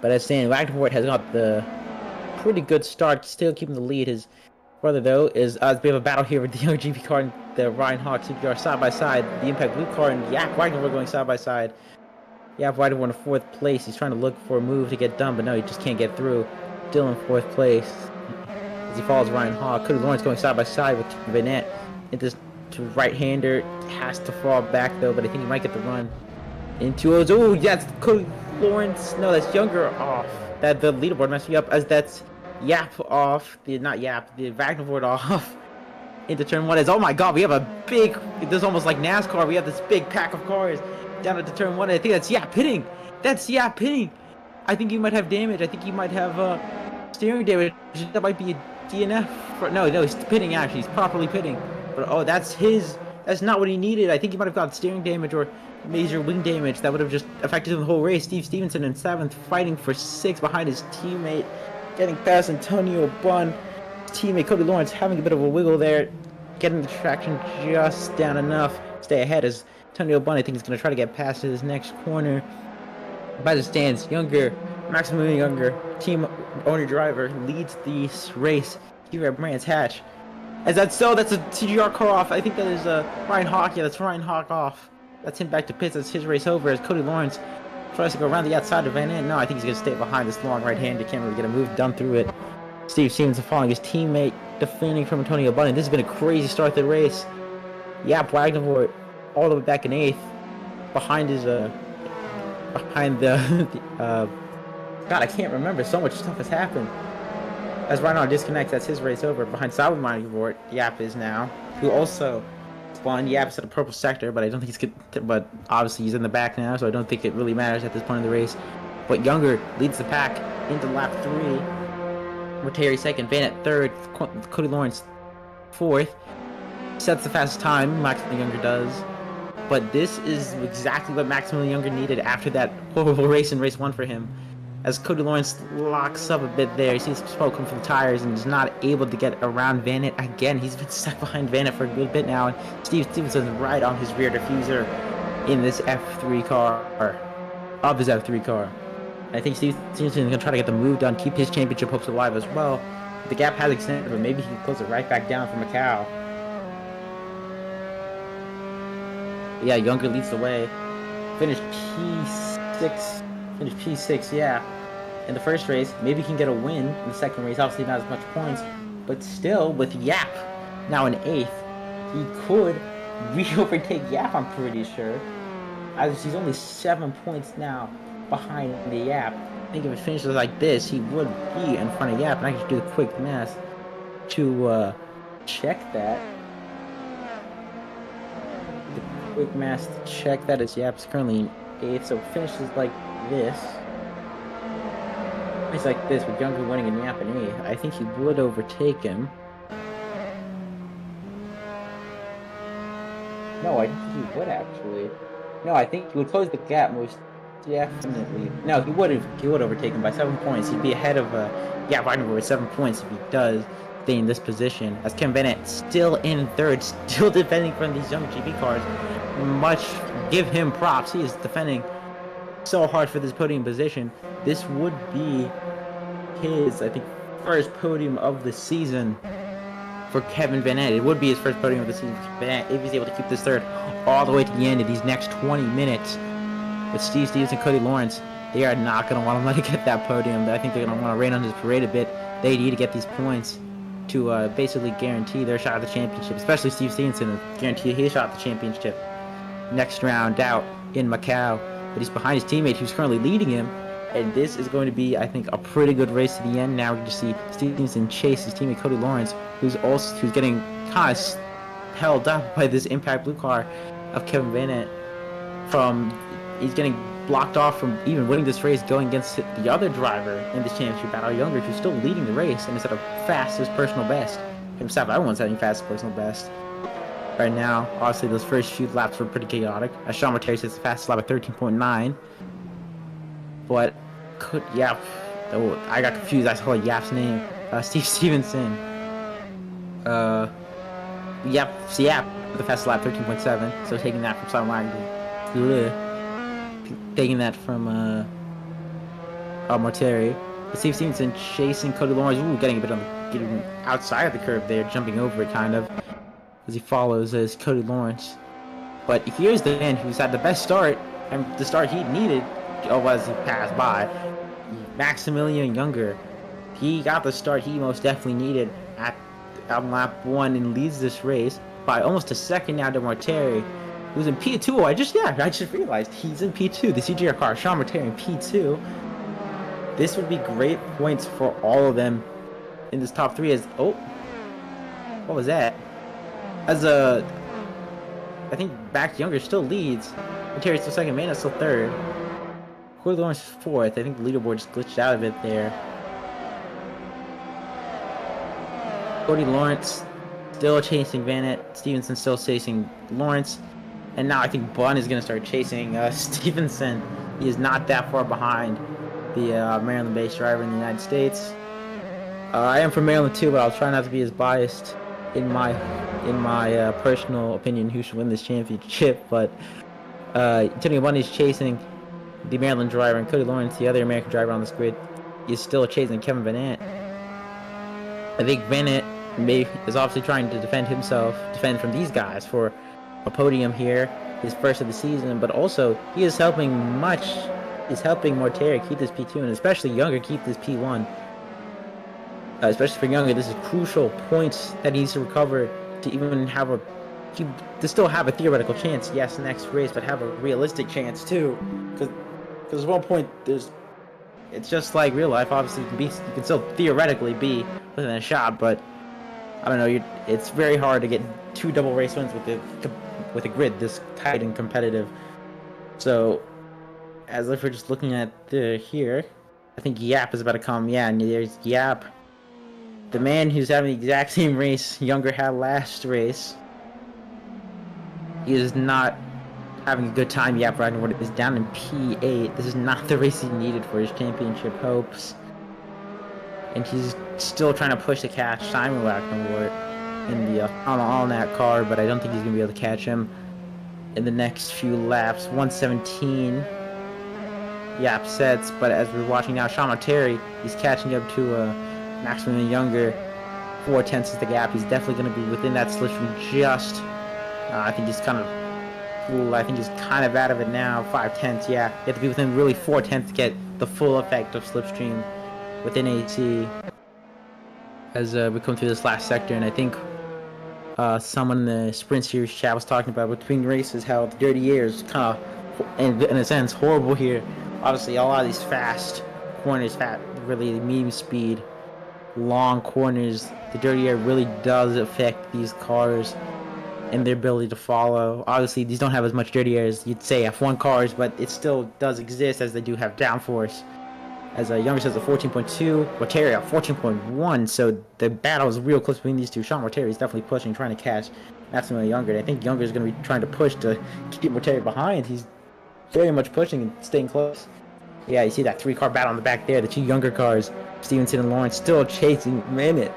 But as saying, Blackenford has got the pretty good start, still keeping the lead. His brother, though, is we have a battle here with the younger GP car and the Ryan Hawk CPR side by side. The impact blue car and Blackenford going side by side. Blackenford in 4th place. He's trying to look for a move to get done, but no, he just can't get through. Still in 4th place. As he follows Ryan Hawk. Cody Lawrence going side by side with Vanette. Into right-hander. Has to fall back though, but I think he might get the run. Into that's Cody Lawrence. No, that's Younger off. That the leaderboard messed me up, as that's off. The Blackenford off. Into turn 1 is, oh my god, we have a big, this is almost like NASCAR. We have this big pack of cars down into turn 1. I think that's hitting. That's hitting. I think he might have damage. I think he might have steering damage. That might be a DNF. No, he's pitting actually. He's properly pitting. But that's not what he needed. I think he might have got steering damage or major wing damage that would have just affected him the whole race. Steve Stevenson in 7th, fighting for 6th behind his teammate, getting past Antonio Bunn. His teammate Cody Lawrence having a bit of a wiggle there, getting the traction just down enough to stay ahead, as Antonio Bunn, I think, is going to try to get past his next corner. By the stands, Maximilian Younger, team owner driver, leads the race here at Brands Hatch. That's a CGR car off. I think that is Ryan Hawk. Yeah, that's Ryan Hawk off. That's him back to pits. That's his race over, as Cody Lawrence tries to go around the outside of Van Ant. No, I think he's going to stay behind this long right hand. He can't really get a move done through it. Steve Stevenson following his teammate, defending from Antonio Bunn. This has been a crazy start to the race. Blackenford all the way back in 8th, behind God, I can't remember. So much stuff has happened. As Ryan disconnects, that's his race over. Behind Salomon Report, is now, who also spawned. Is at a purple sector, but I don't think he's good. But obviously he's in the back now, so I don't think it really matters at this point in the race. But Younger leads the pack into lap 3. Terry 2nd, Vanette 3rd, Cody Lawrence 4th. Sets the fastest time, Maximilian Younger does. But this is exactly what Maximilian Younger needed after that horrible race in race 1 for him. As Cody Lawrence locks up a bit there, he sees smoke come from the tires and is not able to get around Vanette again. He's been stuck behind Vanette for a good bit now, and Steve Stevenson's right on his rear diffuser in this F3 car, of his F3 car. I think Steve Stevenson is going to try to get the move done, keep his championship hopes alive as well. The gap has extended, but maybe he can close it right back down for Macau. Younger leads the way. Finished P6. In the first race. Maybe he can get a win in the second race. Obviously not as much points, but still, with Yap now in 8th, he could re-overtake Yap, I'm pretty sure. As he's only 7 points now behind the Yap. I think if it finishes like this, he would be in front of Yap. And I can just do the quick math to check that. Quick math to check that is Yap's currently in 8th, so it finishes like this. It's like this with Younger winning and Yap in 8th. I think he would overtake him. No, I think he would actually. No, I think he would close the gap most definitely. No, he would overtake him by 7 points. He'd be ahead of Wagner with 7 points if he does stay in this position. As Kim Bennett still in 3rd, still defending from these young GP cars. Give him props. He is defending so hard for this podium position. This would be his, I think, first podium of the season for Kevin Vanette. It would be his first podium of the season for Vanette if he's able to keep this 3rd all the way to the end of these next 20 minutes. With Steve Stevens and Cody Lawrence, they are not going to want to let him get that podium. I think they're going to want to rain on his parade a bit. They need to get these points to basically guarantee their shot at the championship, especially Steve Stevenson, guarantee his shot at the championship next round out in Macau. But he's behind his teammate who's currently leading him. And this is going to be, I think, a pretty good race to the end. Now we're going to see Stevenson chase his teammate Cody Lawrence, who's getting kind of held up by this Impact Blue car of Kevin Bennett. He's getting blocked off from even winning this race, going against the other driver in this championship battle, Younger, who's still leading the race and is at a fastest personal best. Himself, everyone's having fastest personal best right now. Obviously, those first few laps were pretty chaotic. As Sean Martelli says, the fastest lap at 13.9. But I got confused. I saw Yap's name. Steve Stevenson. Yap, the fastest lap, 13.7. So taking that from Simon Wagner. Taking that from Martelli. Steve Stevenson chasing Cody Lawrence. Ooh, getting outside of the curve there, jumping over it kind of, as he follows as Cody Lawrence. But here's the man who's had the best start, and the start he needed, as he passed by, Maximilian Younger. He got the start he most definitely needed on lap 1 and leads this race by almost a second now to Martelli, who's in P2. I just realized he's in P2. The CGR car, Sean Martelli in P2. This would be great points for all of them in this top 3 as, what was that? I think back Younger still leads. Martelli's still second, Manet's still third. Cody Lawrence is fourth. I think the leaderboard just glitched out of it there. Cody Lawrence still chasing Bennett. Stevenson still chasing Lawrence. And now I think Bunn is going to start chasing Stevenson. He is not that far behind the Maryland-based driver in the United States. I am from Maryland too, but I'll try not to be as biased in my personal opinion who should win this championship. But Antonio Bunn is chasing the Maryland driver, and Cody Lawrence, the other American driver on this grid, is still chasing Kevin Bennett. I think Bennett is obviously trying to defend from these guys for a podium here, his first of the season, but also he is helping Martelli keep this P2, and especially Younger keep this P1. Especially for Younger, this is crucial points that he needs to recover to even still have a theoretical chance, yes, next race, but have a realistic chance too. Because at one point, it's just like real life. Obviously, you can still theoretically be within a shot, but I don't know. It's very hard to get 2 double race wins with a grid this tight and competitive. So, as if we're just looking at here, I think Yap is about to come. Yeah, and there's Yap, the man who's having the exact same race Younger had last race. He is not having a good time. Yap Ragnarok is down in P8. This is not the race he needed for his championship hopes. And he's still trying to push to catch Simon Wagner in the on that car, but I don't think he's going to be able to catch him in the next few laps. 117 Yap sets, but as we're watching now, Sean Martelli, he's catching up to Maximilian Younger. 4/10 is the gap. He's definitely going to be within that slipstream just. I think he's kind of cool. I think he's kind of out of it now. 5/10, yeah. You have to be within really 4/10 to get the full effect of slipstream within AT. As we come through this last sector, and I think someone in the Sprint Series chat was talking about between races how the dirty air is kind of, in a sense, horrible here. Obviously, a lot of these fast corners, really medium speed, long corners, the dirty air really does affect these cars and their ability to follow. Obviously, these don't have as much dirty air as you'd say F1 cars, but it still does exist as they do have downforce. As Younger says, a 14.2, Martelli at 14.1, so the battle is real close between these two. Sean Martelli is definitely pushing, trying to catch Maximilian Younger. I think Younger is going to be trying to push to keep Martelli behind. He's very much pushing and staying close. Yeah, you see that 3-car battle on the back there, the 2 Younger cars, Stevenson and Lawrence, still chasing Bennett.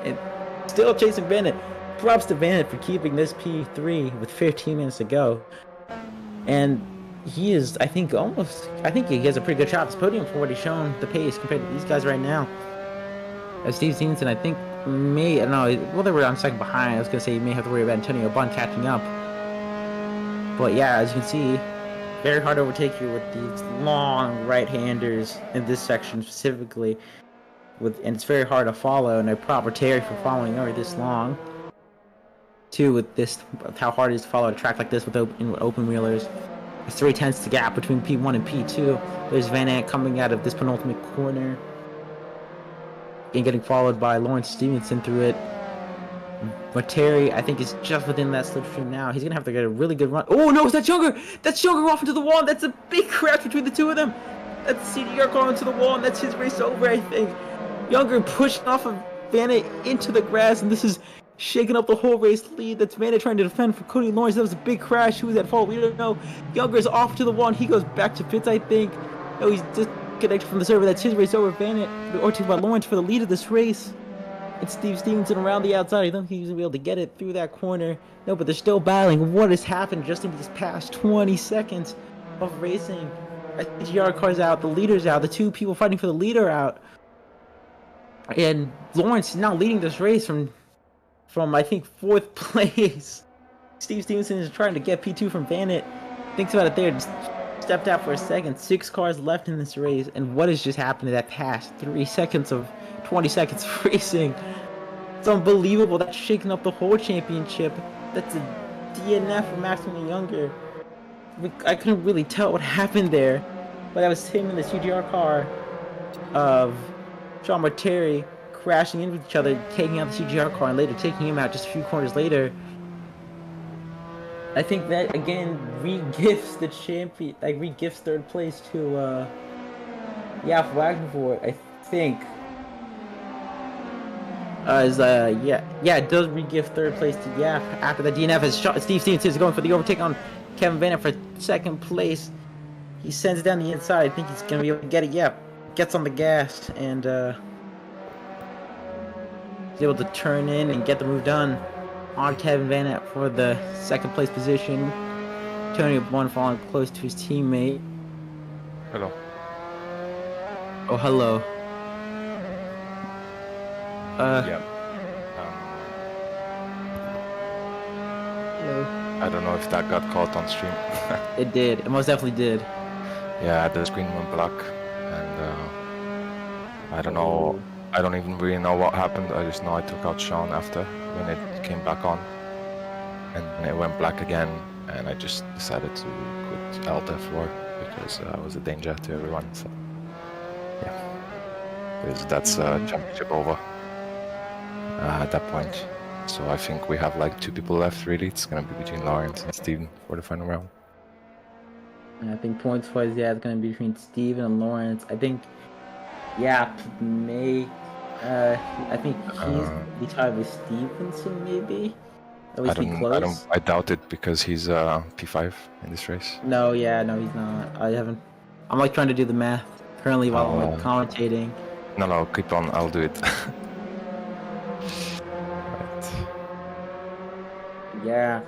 Props to Bennett for keeping this P3 with 15 minutes to go. And he is, I think he has a pretty good shot at this podium for what he's shown the pace compared to these guys right now. Steve Stevenson, I think, they were on second behind. I was going to say you may have to worry about Antonio Bunn catching up. But yeah, as you can see, very hard to overtake here with these long right-handers in this section specifically. and it's very hard to follow, and a proper Terry for following over this long. Too, with how hard it is to follow a track like this with open wheelers. There's 3/10 the gap between P1 and P2. There's Van Ant coming out of this penultimate corner and getting followed by Lawrence Stevenson through it. But Terry, I think, is just within that slipstream now. He's gonna have to get a really good run. Oh no, that's Younger! That's Younger off into the wall. That's a big crash between the two of them. That's CDR going into the wall, and that's his race over, I think. Younger pushing off of Van Ant into the grass, and this is shaking up the whole race lead. That's Van Ant trying to defend for Cody Lawrence. That was a big crash. Who was at fault? We don't know. Younger's off to the wall, and he goes back to pits, I think. No, he's disconnected from the server. That's his race over. Van Ant, or by Lawrence for the lead of this race. It's Steve Stevenson around the outside. I don't think he's gonna be able to get it through that corner. No, but they're still battling. What has happened just in these past 20 seconds of racing? GR car's out, the leader's out, the two people fighting for the leader out. And Lawrence is now leading this race from I think 4th place. Steve Stevenson is trying to get P2 from Van Ant. Thinks about it there, just stepped out for a second. 6 cars left in this race, and what has just happened to that past 20 seconds of racing? It's unbelievable. That's shaking up the whole championship. That's a DNF for Maximum Younger. I couldn't really tell what happened there, but that was him in the CGR car of Sean Terry crashing in with each other, taking out the CGR car, and later taking him out just a few corners later. I think that again re-gifts the champion, like re-gifts 3rd place to Yaf Wagnvoort, I think. It does re-gift 3rd place to Yaf after the DNF as Steve Stevenson is going for the overtake on Kevin Van Ant for 2nd place. He sends it down the inside. I think he's gonna be able to get it. Yep, gets on the gas and he's able to turn in and get the move done on Kevin Van Ant for the 2nd place position. Tony one falling close to his teammate. Hello. Oh, hello. Yeah. Hello. I don't know if that got caught on stream. It did. It most definitely did. Yeah, the screen went black, and I don't know. I don't even really know what happened. I just know I took out Sean after when it came back on, and it went black again. And I just decided to quit LT4 because I was a danger to everyone. So yeah, because that's championship over at that point. So I think we have like 2 people left really. It's gonna be between Lawrence and Steven for the final round. And I think points wise, yeah, it's gonna be between Steven and Lawrence. I think, yeah, may. I think he's be tied with Stevenson, maybe. At least be close. I doubt it because he's P5 in this race. No, yeah, no, he's not. I haven't. I'm like trying to do the math currently while I'm like commentating. No, keep on. I'll do it. Yeah,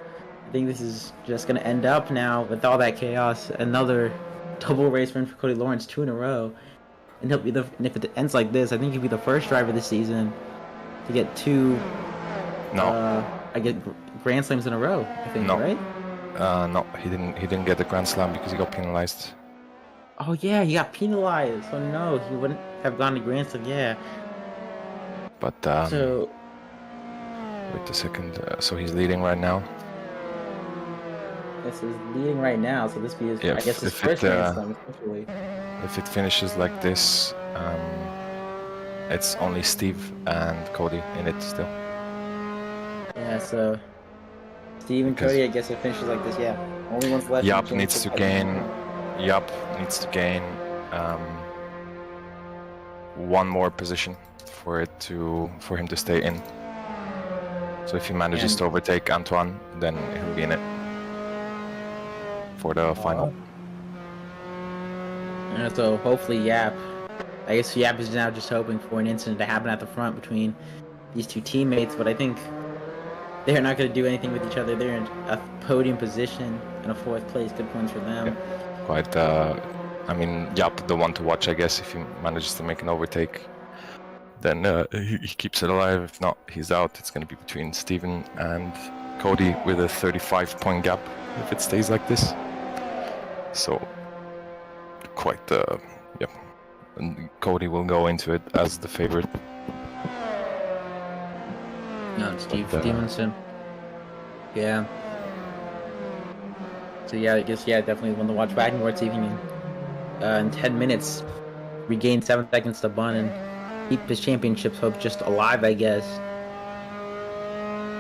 I think this is just gonna end up now with all that chaos. Another double race win for Cody Lawrence, 2 in a row, and he'll be and if it ends like this, I think he'll be the first driver this season to get 2. No. I get Grand Slams in a row. I think, no. Right? No, he didn't. He didn't get the Grand Slam because he got penalized. Oh yeah, he got penalized. So no, he wouldn't have gone to Grand Slam. Yeah. But so. Wait a second. So he's leading right now. Yes, he's leading right now. So this be his, I guess, his first Grand Slam, especially. If it finishes like this, it's only Steve and Cody in it still. Yeah. So Steve and Cody, I guess, if it finishes like this, yeah, only one's left. Yap needs to gain. Yap needs to gain 1 more position for him to stay in. So if he manages to overtake Antoine, then he'll be in it for the final. And so hopefully Yap, I guess Yap is now just hoping for an incident to happen at the front between these 2 teammates, but I think they're not going to do anything with each other. They're in a podium position in a 4th place. Good points for them. Yeah. Quite, I mean, Yap, the one to watch, I guess, if he manages to make an overtake. Then he keeps it alive. If not, he's out. It's going to be between Steven and Cody with a 35-point gap if it stays like this. So, quite, Cody will go into it as the favorite. No, Steve But, Stevenson. Yeah. So yeah, I guess definitely one to watch back and forth. See if he can, in 10 minutes, regain 7 seconds to Bun and keep his championships hope just alive, I guess.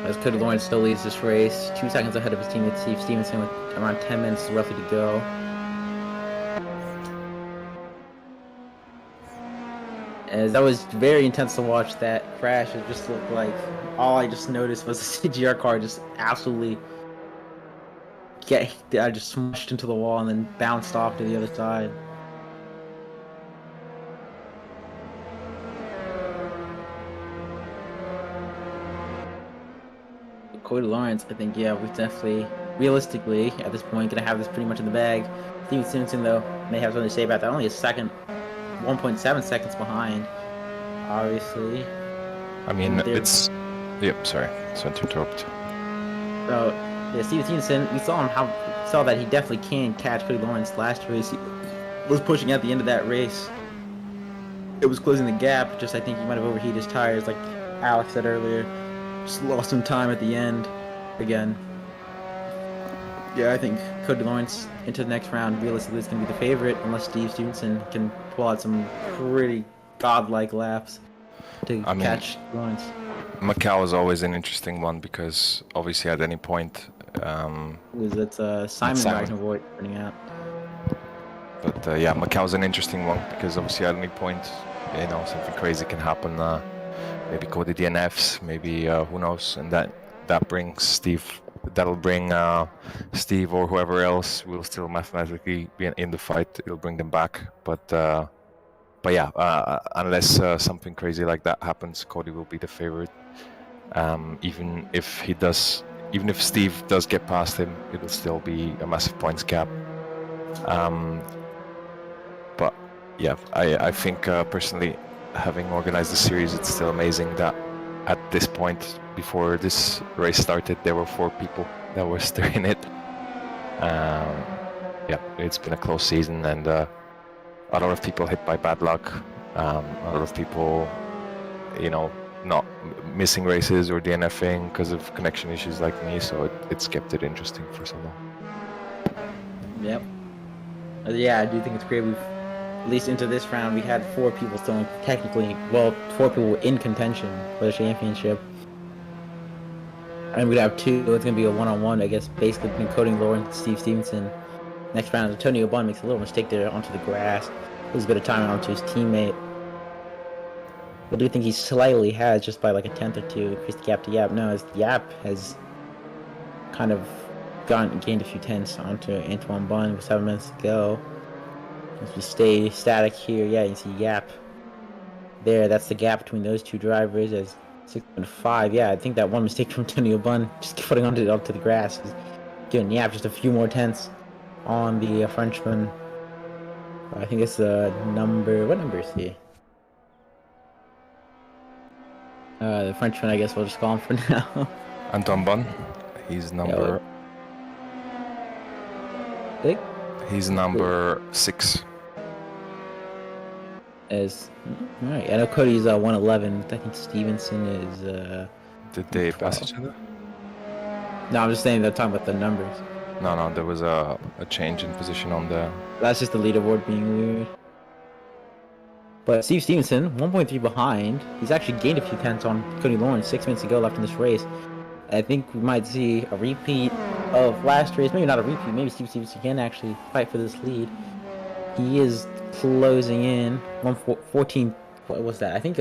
As Cody Lawrence still leads this race, 2 seconds ahead of his teammate Steve Stevenson with around 10 minutes roughly to go. As that was very intense to watch that crash. It just looked like all I just noticed was the CGR car just absolutely just smushed into the wall and then bounced off to the other side. Cody Lawrence, I think, we're definitely, realistically, at this point, going to have this pretty much in the bag. Steven Stevenson, though, may have something to say about that. Only a second, 1.7 seconds behind, obviously. I mean, it's... Yep, sorry to interrupt. So, yeah, Steven Stevenson, we saw that he definitely can catch Cody Lawrence last race. He was pushing at the end of that race. It was closing the gap, just I think he might have overheated his tires, like Alex said earlier. Just lost some time at the end again. Yeah, I think Cody Lawrence into the next round realistically is going to be the favorite unless Steve Stevenson can pull out some pretty godlike laps to catch Lawrence. Macau is always an interesting one because obviously at any point... It's Simon Wagner running out. But yeah, Macau's an interesting one because obviously at any point, something crazy can happen. Maybe Cody DNFs, maybe who knows, and that brings Steve. That'll bring Steve or whoever else will still mathematically be in the fight. It'll bring them back, but yeah, unless something crazy like that happens, Cody will be the favorite. Even if Steve does get past him, it'll still be a massive points gap. But yeah, I think personally, having organized the series, it's still amazing that at this point, before this race started, there were 4 people that were still in it. Yeah, it's been a close season, and a lot of people hit by bad luck. A lot of people, not missing races or DNFing because of connection issues like me. So it's kept it interesting for so long. Yep. Yeah, I do think it's great. At least into this round, we had 4 people still technically, 4 people in contention for the championship. And we'd have 2. It's going to be a one-on-one, I guess, basically between Cody Lawrence and Steve Stevenson. Next round, Antonio Bunn makes a little mistake there onto the grass. Loses a bit of time onto his teammate. I do think he slightly has, just by like a tenth or 2, increased the gap to Yap. No, as Yap has kind of gained a few tenths onto Antoine Bunn with 7 minutes to go. As we stay static here, yeah, you see Yap there. That's the gap between those 2 drivers as 6.5. Yeah, I think that one mistake from Antonio Bunn, just putting onto the grass, is giving Yap just a few more tenths on the Frenchman. I think it's what number is he? The Frenchman, I guess we'll just call him for now. Antoine Bunn, he's number... Big? He's number 6. Alright, I know Cody's 111. I think Stevenson is Did they pass each other? No, I'm just saying they're talking about the numbers. No, there was a change in position on the... That's just the leaderboard being weird. But Steve Stevenson, 1.3 behind. He's actually gained a few tenths on Cody Lawrence. 6 minutes to go left in this race. I think we might see a repeat of last race. Maybe not a repeat. Maybe Steve Stevenson can actually fight for this lead. He is closing in 1:14. What was that? I think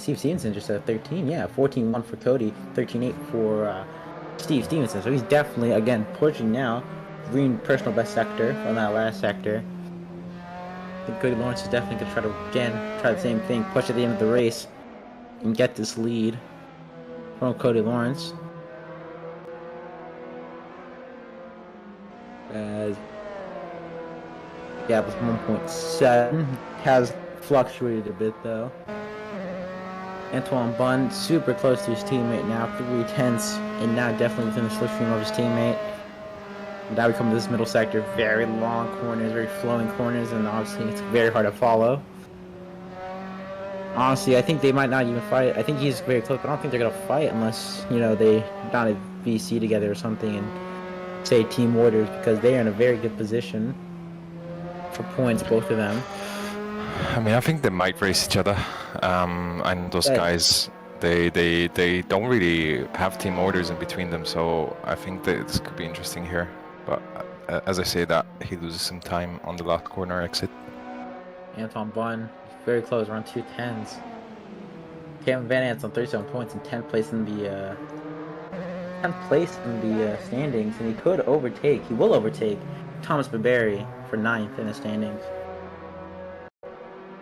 Steve Stevenson just said 13. Yeah, 14-1 for Cody, 13-8 for Steve Stevenson. So he's definitely, again, pushing now. Green personal best sector from that last sector. I think Cody Lawrence is definitely going to try the same thing, push at the end of the race, and get this lead from Cody Lawrence. As gap was 1.7, has fluctuated a bit though. Antoine Bunn super close to his teammate now, 3 tenths, and now definitely within the slipstream of his teammate. Now we come to this middle sector, very long corners, very flowing corners, and obviously it's very hard to follow. Honestly, I think they might not even fight. I think he's very close, but I don't think they're gonna fight unless they down at VC together or something and say team orders, because they are in a very good position for points, both of them. I mean, I think they might race each other. And those guys, they don't really have team orders in between them, so I think that this could be interesting here. But as I say that, he loses some time on the last corner exit. Antoine Bunn, very close, around 210s. Kevin Van Ant's on 37 points and 10th place in the 10th place in the standings, and he could overtake. He will overtake Thomas Baberi for 9th in the standings.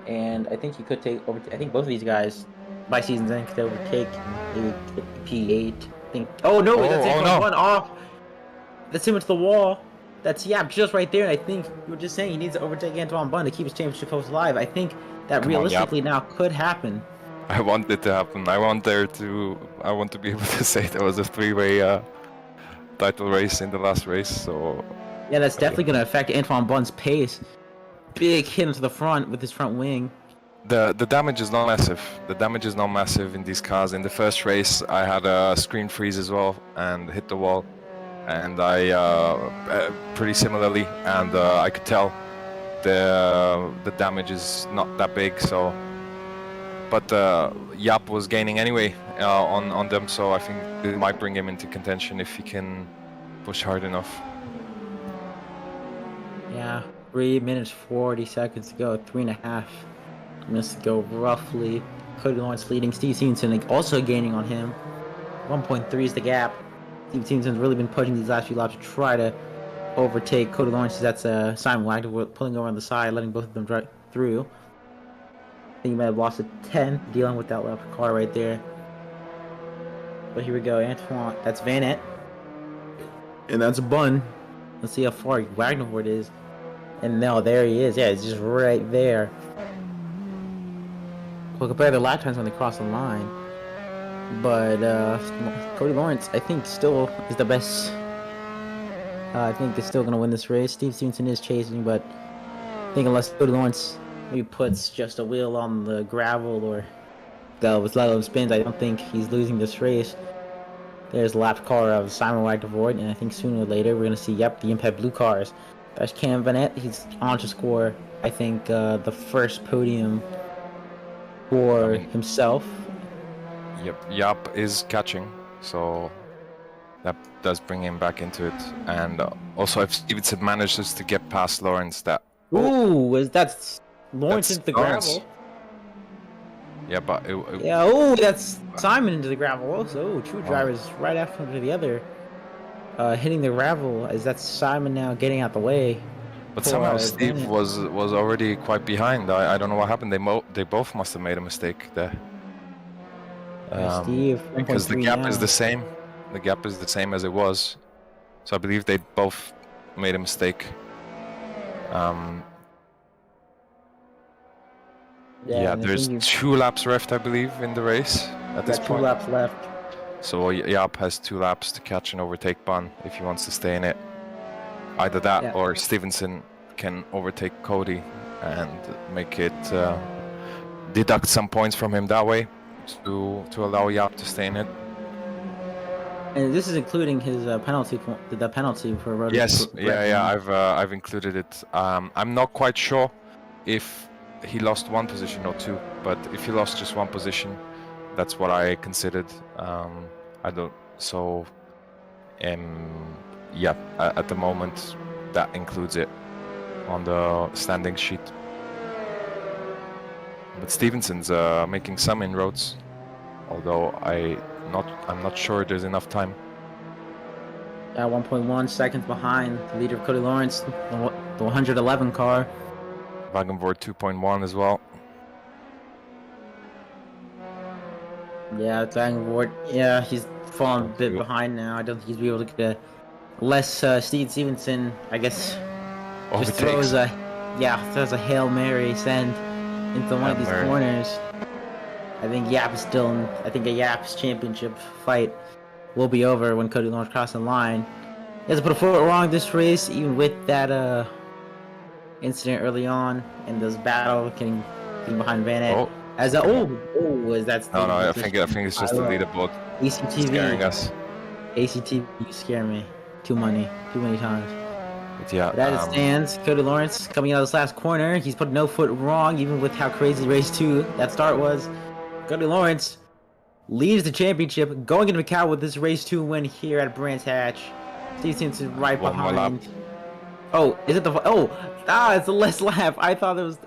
And I think he could I think both of these guys by season's end could overtake maybe P8. I think. Oh no, that's Antoine Bunn off. That's him into the wall. That's just right there. And I think you were just saying he needs to overtake Antoine Bunn to keep his championship hopes alive. I think that realistically now could happen. I want it to happen. I want to be able to say there was a three-way title race in the last race. So yeah, that's definitely going to affect Antoine Bunn's pace. Big hit into the front with his front wing. The damage is not massive. The damage is not massive in these cars. In the first race, I had a screen freeze as well and hit the wall, and I pretty similarly, and I could tell the damage is not that big. So, but Jaap was gaining anyway on them, so I think it might bring him into contention if he can push hard enough. Yeah, 3 minutes 40 seconds to go. 3.5 minutes to go roughly. Cody Lawrence leading. Steve Stevenson also gaining on him. 1.3 is the gap. Steve Stevenson's really been pushing these last few laps to try to overtake Cody Lawrence. That's Simon Wagner pulling over on the side, letting both of them drive through. I think he might have lost a 10 dealing with that left car right there. But here we go, Antoine. That's Van Ant. And that's Bunn. Let's see how far Wagner is. And no, there he is. Yeah, he's just right there. Well, compare the lap times when they cross the line. But Cody Lawrence, I think, still is the best. I think is still going to win this race. Steve Stevenson is chasing, but I think unless Cody Lawrence maybe puts just a wheel on the gravel or with let him spins, I don't think he's losing this race. There's the lap car of Simon Wagner, and I think sooner or later we're going to see, the Impact Blue cars. That's Cam Vanette. He's on to score, I think, the first podium for himself. Yep, Jaap is catching, so that does bring him back into it. And also, if Stevenson manages to get past Lawrence, that's Lawrence into the gravel. Yeah, but that's Simon into the gravel also. Two drivers right after the other, hitting the gravel. That's Simon now getting out the way. But somehow Steve was already quite behind. I don't know what happened. They both must have made a mistake there. Steve, because the gap is the same. The gap is the same as it was. So I believe they both made a mistake. There's 2 laps left, I believe, in the race at this point. 2 laps left. So Jaap has 2 laps to catch and overtake Bunn if he wants to stay in it. Either that or Stevenson can overtake Cody and make it deduct some points from him that way to allow Jaap to stay in it. And this is including his penalty for road. Yes, I've included it. I'm not quite sure if he lost 1 position or 2, but if he lost just 1 position, that's what I considered. At the moment that includes it on the standing sheet. But Stevenson's making some inroads, although I'm not sure there's enough time. 1.1 seconds behind the leader of Cody Lawrence, the 111 car. Wagenvoort 2.1 as well. Yeah, Wagenvoort. Yeah, he's fallen a bit behind now. I don't think he's be able to get less. Steve Stevenson, I guess, just throws a Hail Mary send into one of these corners. I think Jaap is still in. I think a Jaap's championship fight will be over when Cody Lawrence crosses the line. He has to put a foot wrong this race, even with that incident early on in this battle, getting behind Van Ed. As a is that No, the I think it's just the leaderboard scaring ACTV? us. ACTV, you scare me. Too many times. But yeah, But as it stands, Cody Lawrence coming out of this last corner. He's put no foot wrong, even with how crazy race 2 that start was. Cody Lawrence leads the championship, going into Macau with this race 2 win here at Brands Hatch. Steve Simpson right one more lap. behind. Oh, is it the it's the last lap. I thought it was.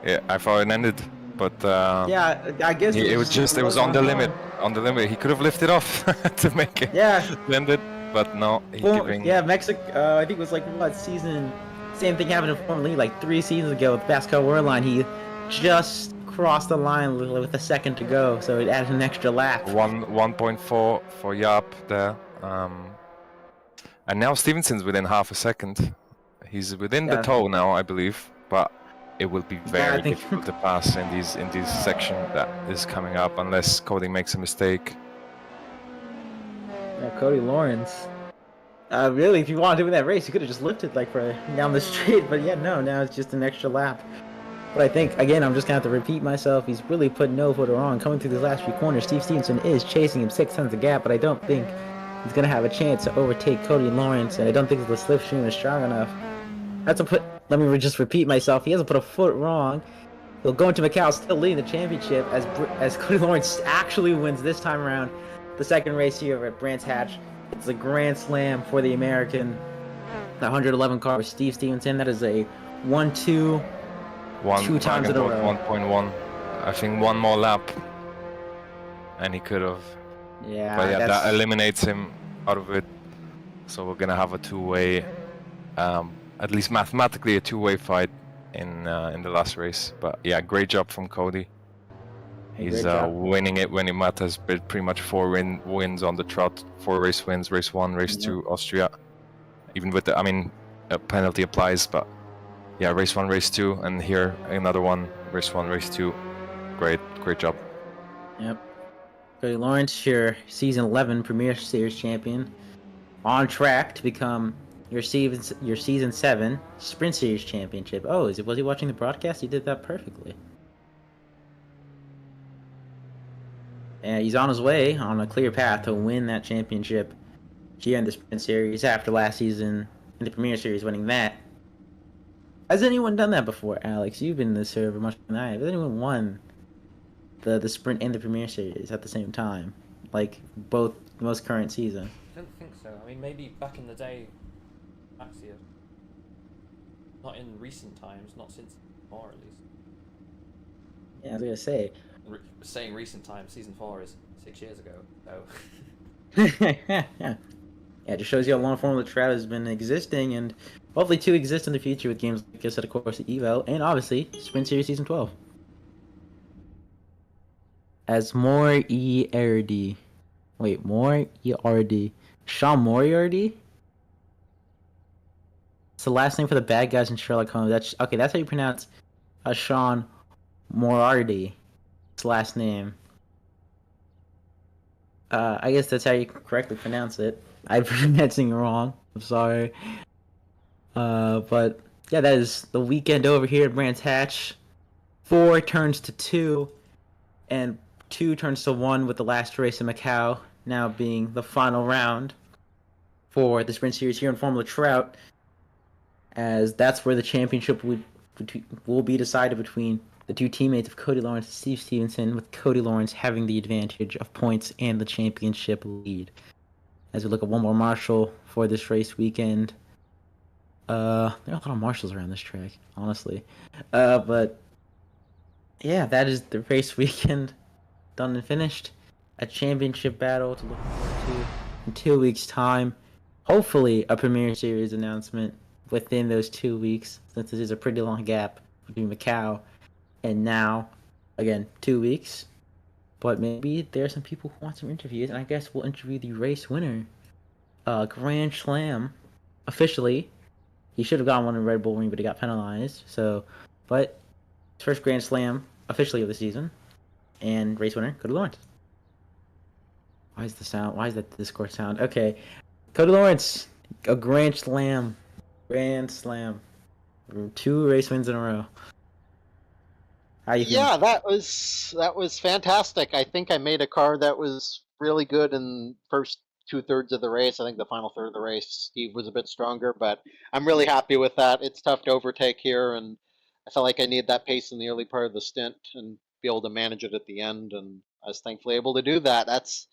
Yeah, I thought it ended, but Yeah, I guess it was on the limit. On the limit, he could have lifted off to make it. Yeah. Ended, but no. Yeah, Mexico. I think it was like season. Same thing happened in Formula E like 3 seasons ago with Pascal Wehrlein. He just crossed the line with a second to go, so it added an extra lap. 1.4 for Jaap there. And now Stevenson's within half a second. He's within the toe now, I believe, but it will be very difficult to pass in this section that is coming up unless Cody makes a mistake. Yeah, Cody Lawrence. Really, if you wanted to win that race, you could have just lifted for down the straight, but yeah, no, now it's just an extra lap. But I think, again, I'm just going to have to repeat myself. He's really put no foot wrong. Coming through these last few corners, Steve Stevenson is chasing him 6 tenths of gap, but I don't think he's going to have a chance to overtake Cody Lawrence, and I don't think the slipstream is strong enough. Let me just repeat myself. He hasn't put a foot wrong. He'll go into Macau still leading the championship as Cody Lawrence actually wins this time around the second race here at Brands Hatch. It's a grand slam for the American. The 111 car with Steve Stevenson. That is a 1-2. 2 times in a row. 1.1. I think one more lap, and he could have. Yeah. But yeah, that eliminates him out of it. So we're gonna have a two-way, at least mathematically, a two-way fight in the last race. But yeah, great job from Cody. He's winning it when it matters. But pretty much 4 wins on the Trout. 4 race wins: race 1, race 2, Austria. Even with the, a penalty applies, but yeah, race 1, race 2, and here another one, race 1, race 2. Great job. Yep. Cody Lawrence, your season 11 Premier Series champion, on track to become your season 7 Sprint Series championship. Oh, was he watching the broadcast? He did that perfectly. And he's on his way on a clear path to win that championship here in the Sprint Series after last season in the Premier Series winning that. Has anyone done that before, Alex? You've been in this server much more than I have. Has anyone won the Sprint and the Premier Series at the same time? Like, both the most current season? I don't think so. Maybe back in the day, Maxia. Not in recent times, not since 4 at least. Yeah, I was gonna say. Saying recent times, season 4 is 6 years ago, so. Yeah, it just shows you how long Formula Trout has been existing, and hopefully to exist in the future with games like this, of course, Evo, and obviously Sprint Series Season 12. As more ERD. Wait, more ERD. Sean Moriarty? It's the last name for the bad guys in Sherlock Holmes. That's how you pronounce Sean Moriarty. His last name. I guess that's how you correctly pronounce it. I'm pronouncing it wrong. I'm sorry. But yeah, that is the weekend over here at Brands Hatch. 4 turns to 2, and 2 turns to 1 with the last race in Macau now being the final round for the Sprint Series here in Formula Trout, as that's where the championship will be decided between the 2 teammates of Cody Lawrence and Steve Stevenson, with Cody Lawrence having the advantage of points and the championship lead. As we look at one more marshal for this race weekend. There are a lot of marshals around this track, honestly. But yeah, that is the race weekend done and finished. A championship battle to look forward to in 2 weeks' time. Hopefully a Premier Series announcement within those 2 weeks, since this is a pretty long gap between Macau and now, again, 2 weeks. But maybe there are some people who want some interviews, and I guess we'll interview the race winner. Grand Slam, officially. He should have gotten one in Red Bull Ring, but he got penalized. But his first Grand Slam officially of the season, and race winner Cody Lawrence. Why is that Discord sound? Okay, Cody Lawrence, a Grand Slam, 2 race wins in a row. How you feeling? Yeah, that was fantastic. I think I made a car that was really good in first 2/3 of the race. I think the final third of the race, Steve was a bit stronger, but I'm really happy with that. It's tough to overtake here, and I felt like I needed that pace in the early part of the stint and be able to manage it at the end. And I was thankfully able to do that. That's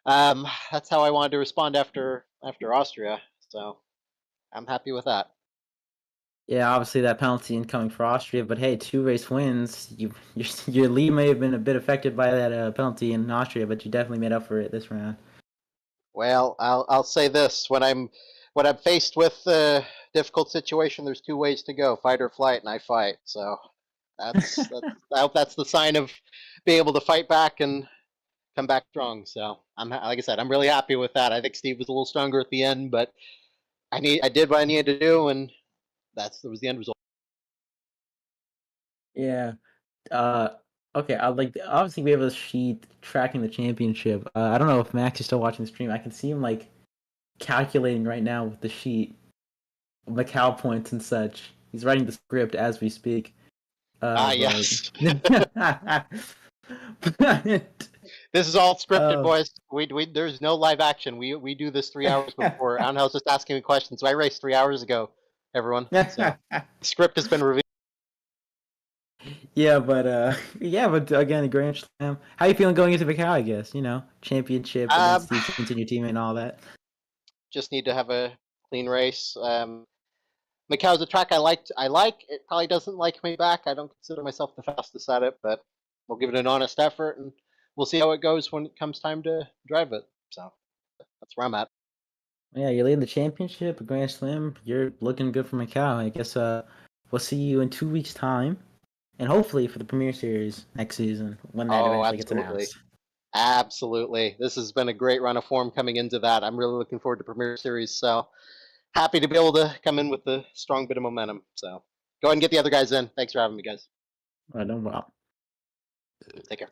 how I wanted to respond after Austria. So I'm happy with that. Yeah, obviously that penalty incoming for Austria, but hey, 2 race wins. Your lead may have been a bit affected by that penalty in Austria, but you definitely made up for it this round. Well, I'll say this: when I'm faced with a difficult situation, there's 2 ways to go: fight or flight, and I fight. So that's I hope that's the sign of being able to fight back and come back strong. So like I said, I'm really happy with that. I think Steve was a little stronger at the end, but I did what I needed to do, and that was the end result. Yeah. Uh, okay. I like obviously we have a sheet tracking the championship. I don't know if Max is still watching the stream. I can see him like calculating right now with the sheet, Macau points and such. He's writing the script as we speak. Yes. But This is all scripted, boys. We there's no live action. We do this 3 hours before. Angel's just asking me questions. So I raced 3 hours ago, everyone. So the script has been revealed. yeah, but again, Grand Slam. How you feeling going into Macau? I guess championship against Steve Simpson, your teammate, and all that. Just need to have a clean race. Macau's a track I like. It probably doesn't like me back. I don't consider myself the fastest at it, but we'll give it an honest effort, and we'll see how it goes when it comes time to drive it. So that's where I'm at. Yeah, you're leading the championship, a Grand Slam. You're looking good for Macau. I guess we'll see you in 2 weeks' time, and hopefully for the Premier Series next season when that eventually gets announced. Absolutely. This has been a great run of form coming into that. I'm really looking forward to Premier Series. So happy to be able to come in with a strong bit of momentum. So go ahead and get the other guys in. Thanks for having me, guys. I don't know. Take care.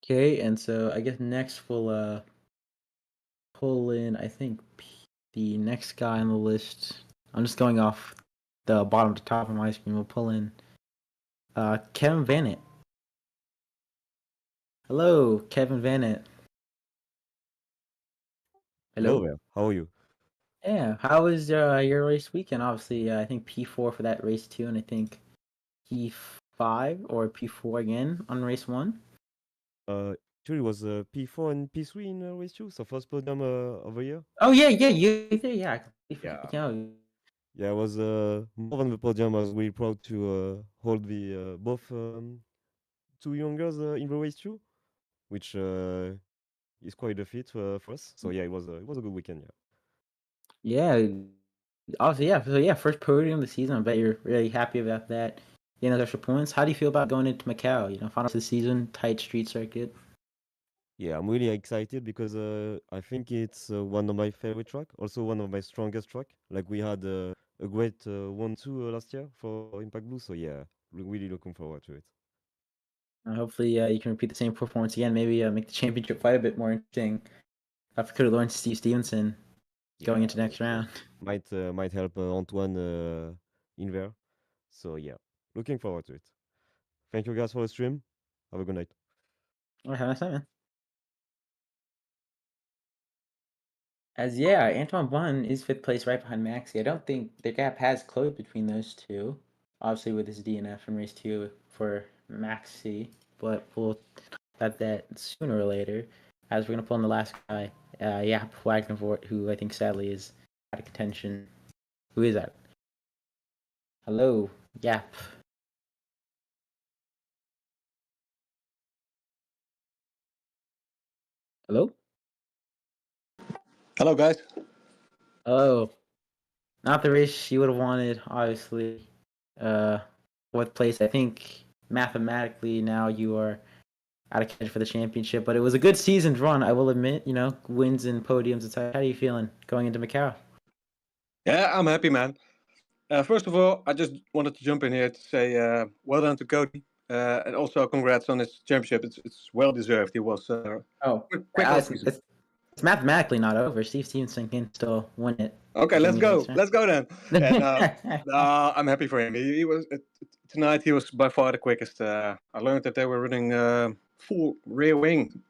Okay, and so I guess next we'll pull in. I think the next guy on the list. I'm just going off the bottom to top of my screen. We'll pull in Kevin Vannett. Hello, Kevin Vannett. Hello there. How are you? Yeah, how was your race weekend? Obviously, I think P4 for that race 2, and I think P5 or P4 again on race 1. Actually, it was P4 and P3 in race 2, so first podium of the year. Oh yeah, you there, yeah. Yeah, it was more than the podium. I was really proud to hold the both 2 youngers in the race 2, which is quite a feat for us. So yeah, it was a good weekend. Yeah, obviously, yeah. So yeah, first podium of the season. I bet you're really happy about that. Those extra points. How do you feel about going into Macau? Finals of the season, tight street circuit. Yeah, I'm really excited because I think it's one of my favorite track, also one of my strongest track. Like we had a great 1-2 last year for Impact Blue, so yeah, really looking forward to it. Hopefully, you can repeat the same performance again. Maybe make the championship fight a bit more interesting. If could have learned Steve Stevenson going into next round. Might help Antoine in there. So yeah, looking forward to it. Thank you guys for the stream. Have a good night. All right, have a nice night, man. Antoine Bun is 5th place right behind Maxi. I don't think the gap has closed between those two. Obviously with his DNF from race 2 for Maxi, but we'll have that sooner or later. As we're gonna pull in the last guy, Yap Wagnevort, who I think sadly is out of contention. Who is that? Hello, Yap. Hello? Hello, guys. Oh, not the race you would have wanted, obviously. 4th place. I think mathematically now you are out of contention for the championship, but it was a good season's run, I will admit. Wins and podiums. How are you feeling going into Macau? Yeah, I'm happy, man. First of all, I just wanted to jump in here to say well done to Cody, and also congrats on his championship. It's well deserved. He was quick off season. It's mathematically not over. Steve Stevenson can still win it. Okay, let's go. Let's go then. And Yeah, I'm happy for him. He was tonight. He was by far the quickest. I learned that they were running full rear wing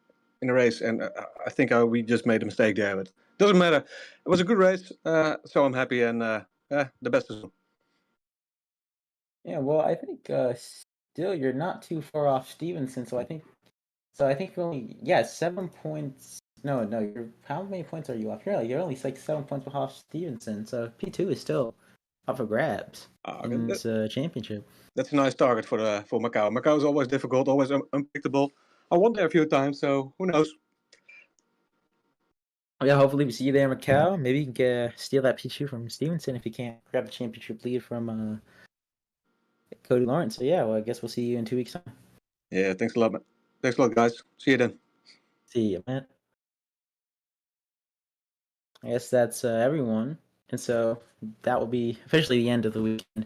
in the race, and I think we just made a mistake there. But doesn't matter. It was a good race, so I'm happy, and the best is. well, I think still you're not too far off Stevenson, so I think you're only 7 points. No, you're how many points are you off? You're only like 7 points off Stevenson, so P2 is still up for grabs in this championship. That's a nice target for Macau. Macau is always difficult, always unpredictable. I won there a few times, so who knows? Yeah, hopefully we see you there in Macau. Maybe you can steal that P2 from Stevenson if you can't grab the championship lead from Cody Lawrence. So yeah, well, I guess we'll see you in 2 weeks' time. Yeah, thanks a lot, man. Thanks a lot, guys. See you then. See you, man. I guess that's everyone. And so that will be officially the end of the weekend.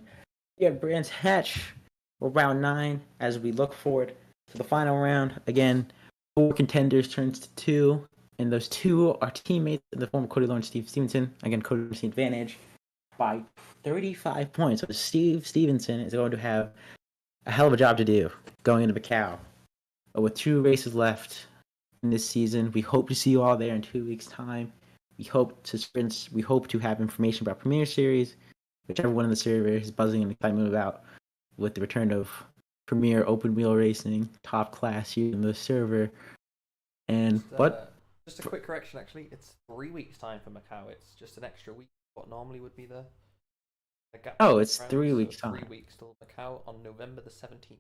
We have Brands Hatch for round 9 as we look forward to the final round. Again, 4 contenders turns to 2, and those 2 are teammates in the form of Cody Lawrence, Steve Stevenson. Again, Cody Lawrence the advantage by 35 points. So Steve Stevenson is going to have a hell of a job to do going into Macau. But with 2 races left in this season, we hope to see you all there in 2 weeks' time. We hope to have information about Premier Series, which everyone in the server is buzzing and excited about with the return of Premier open wheel racing, top class here in the server. And just a quick correction, actually, it's 3 weeks time for Macau. It's just an extra week. What normally would be the gap. Oh, it's 3 weeks time. 3 weeks till Macau on November the 17th.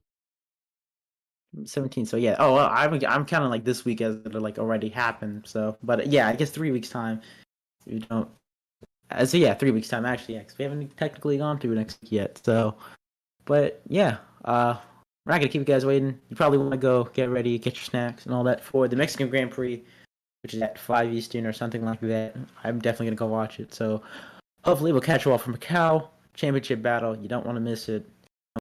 17. So yeah. Oh, well, I'm kind of like this week as it like already happened. So, but yeah, I guess 3 weeks time. You don't. So yeah, 3 weeks time actually. Yeah, 'cause we haven't technically gone through next week yet. So, but yeah, we're not gonna keep you guys waiting. You probably want to go get ready, get your snacks and all that for the Mexican Grand Prix, which is at 5 Eastern or something like that. I'm definitely gonna go watch it. So, hopefully we'll catch you all from Macau championship battle. You don't want to miss it.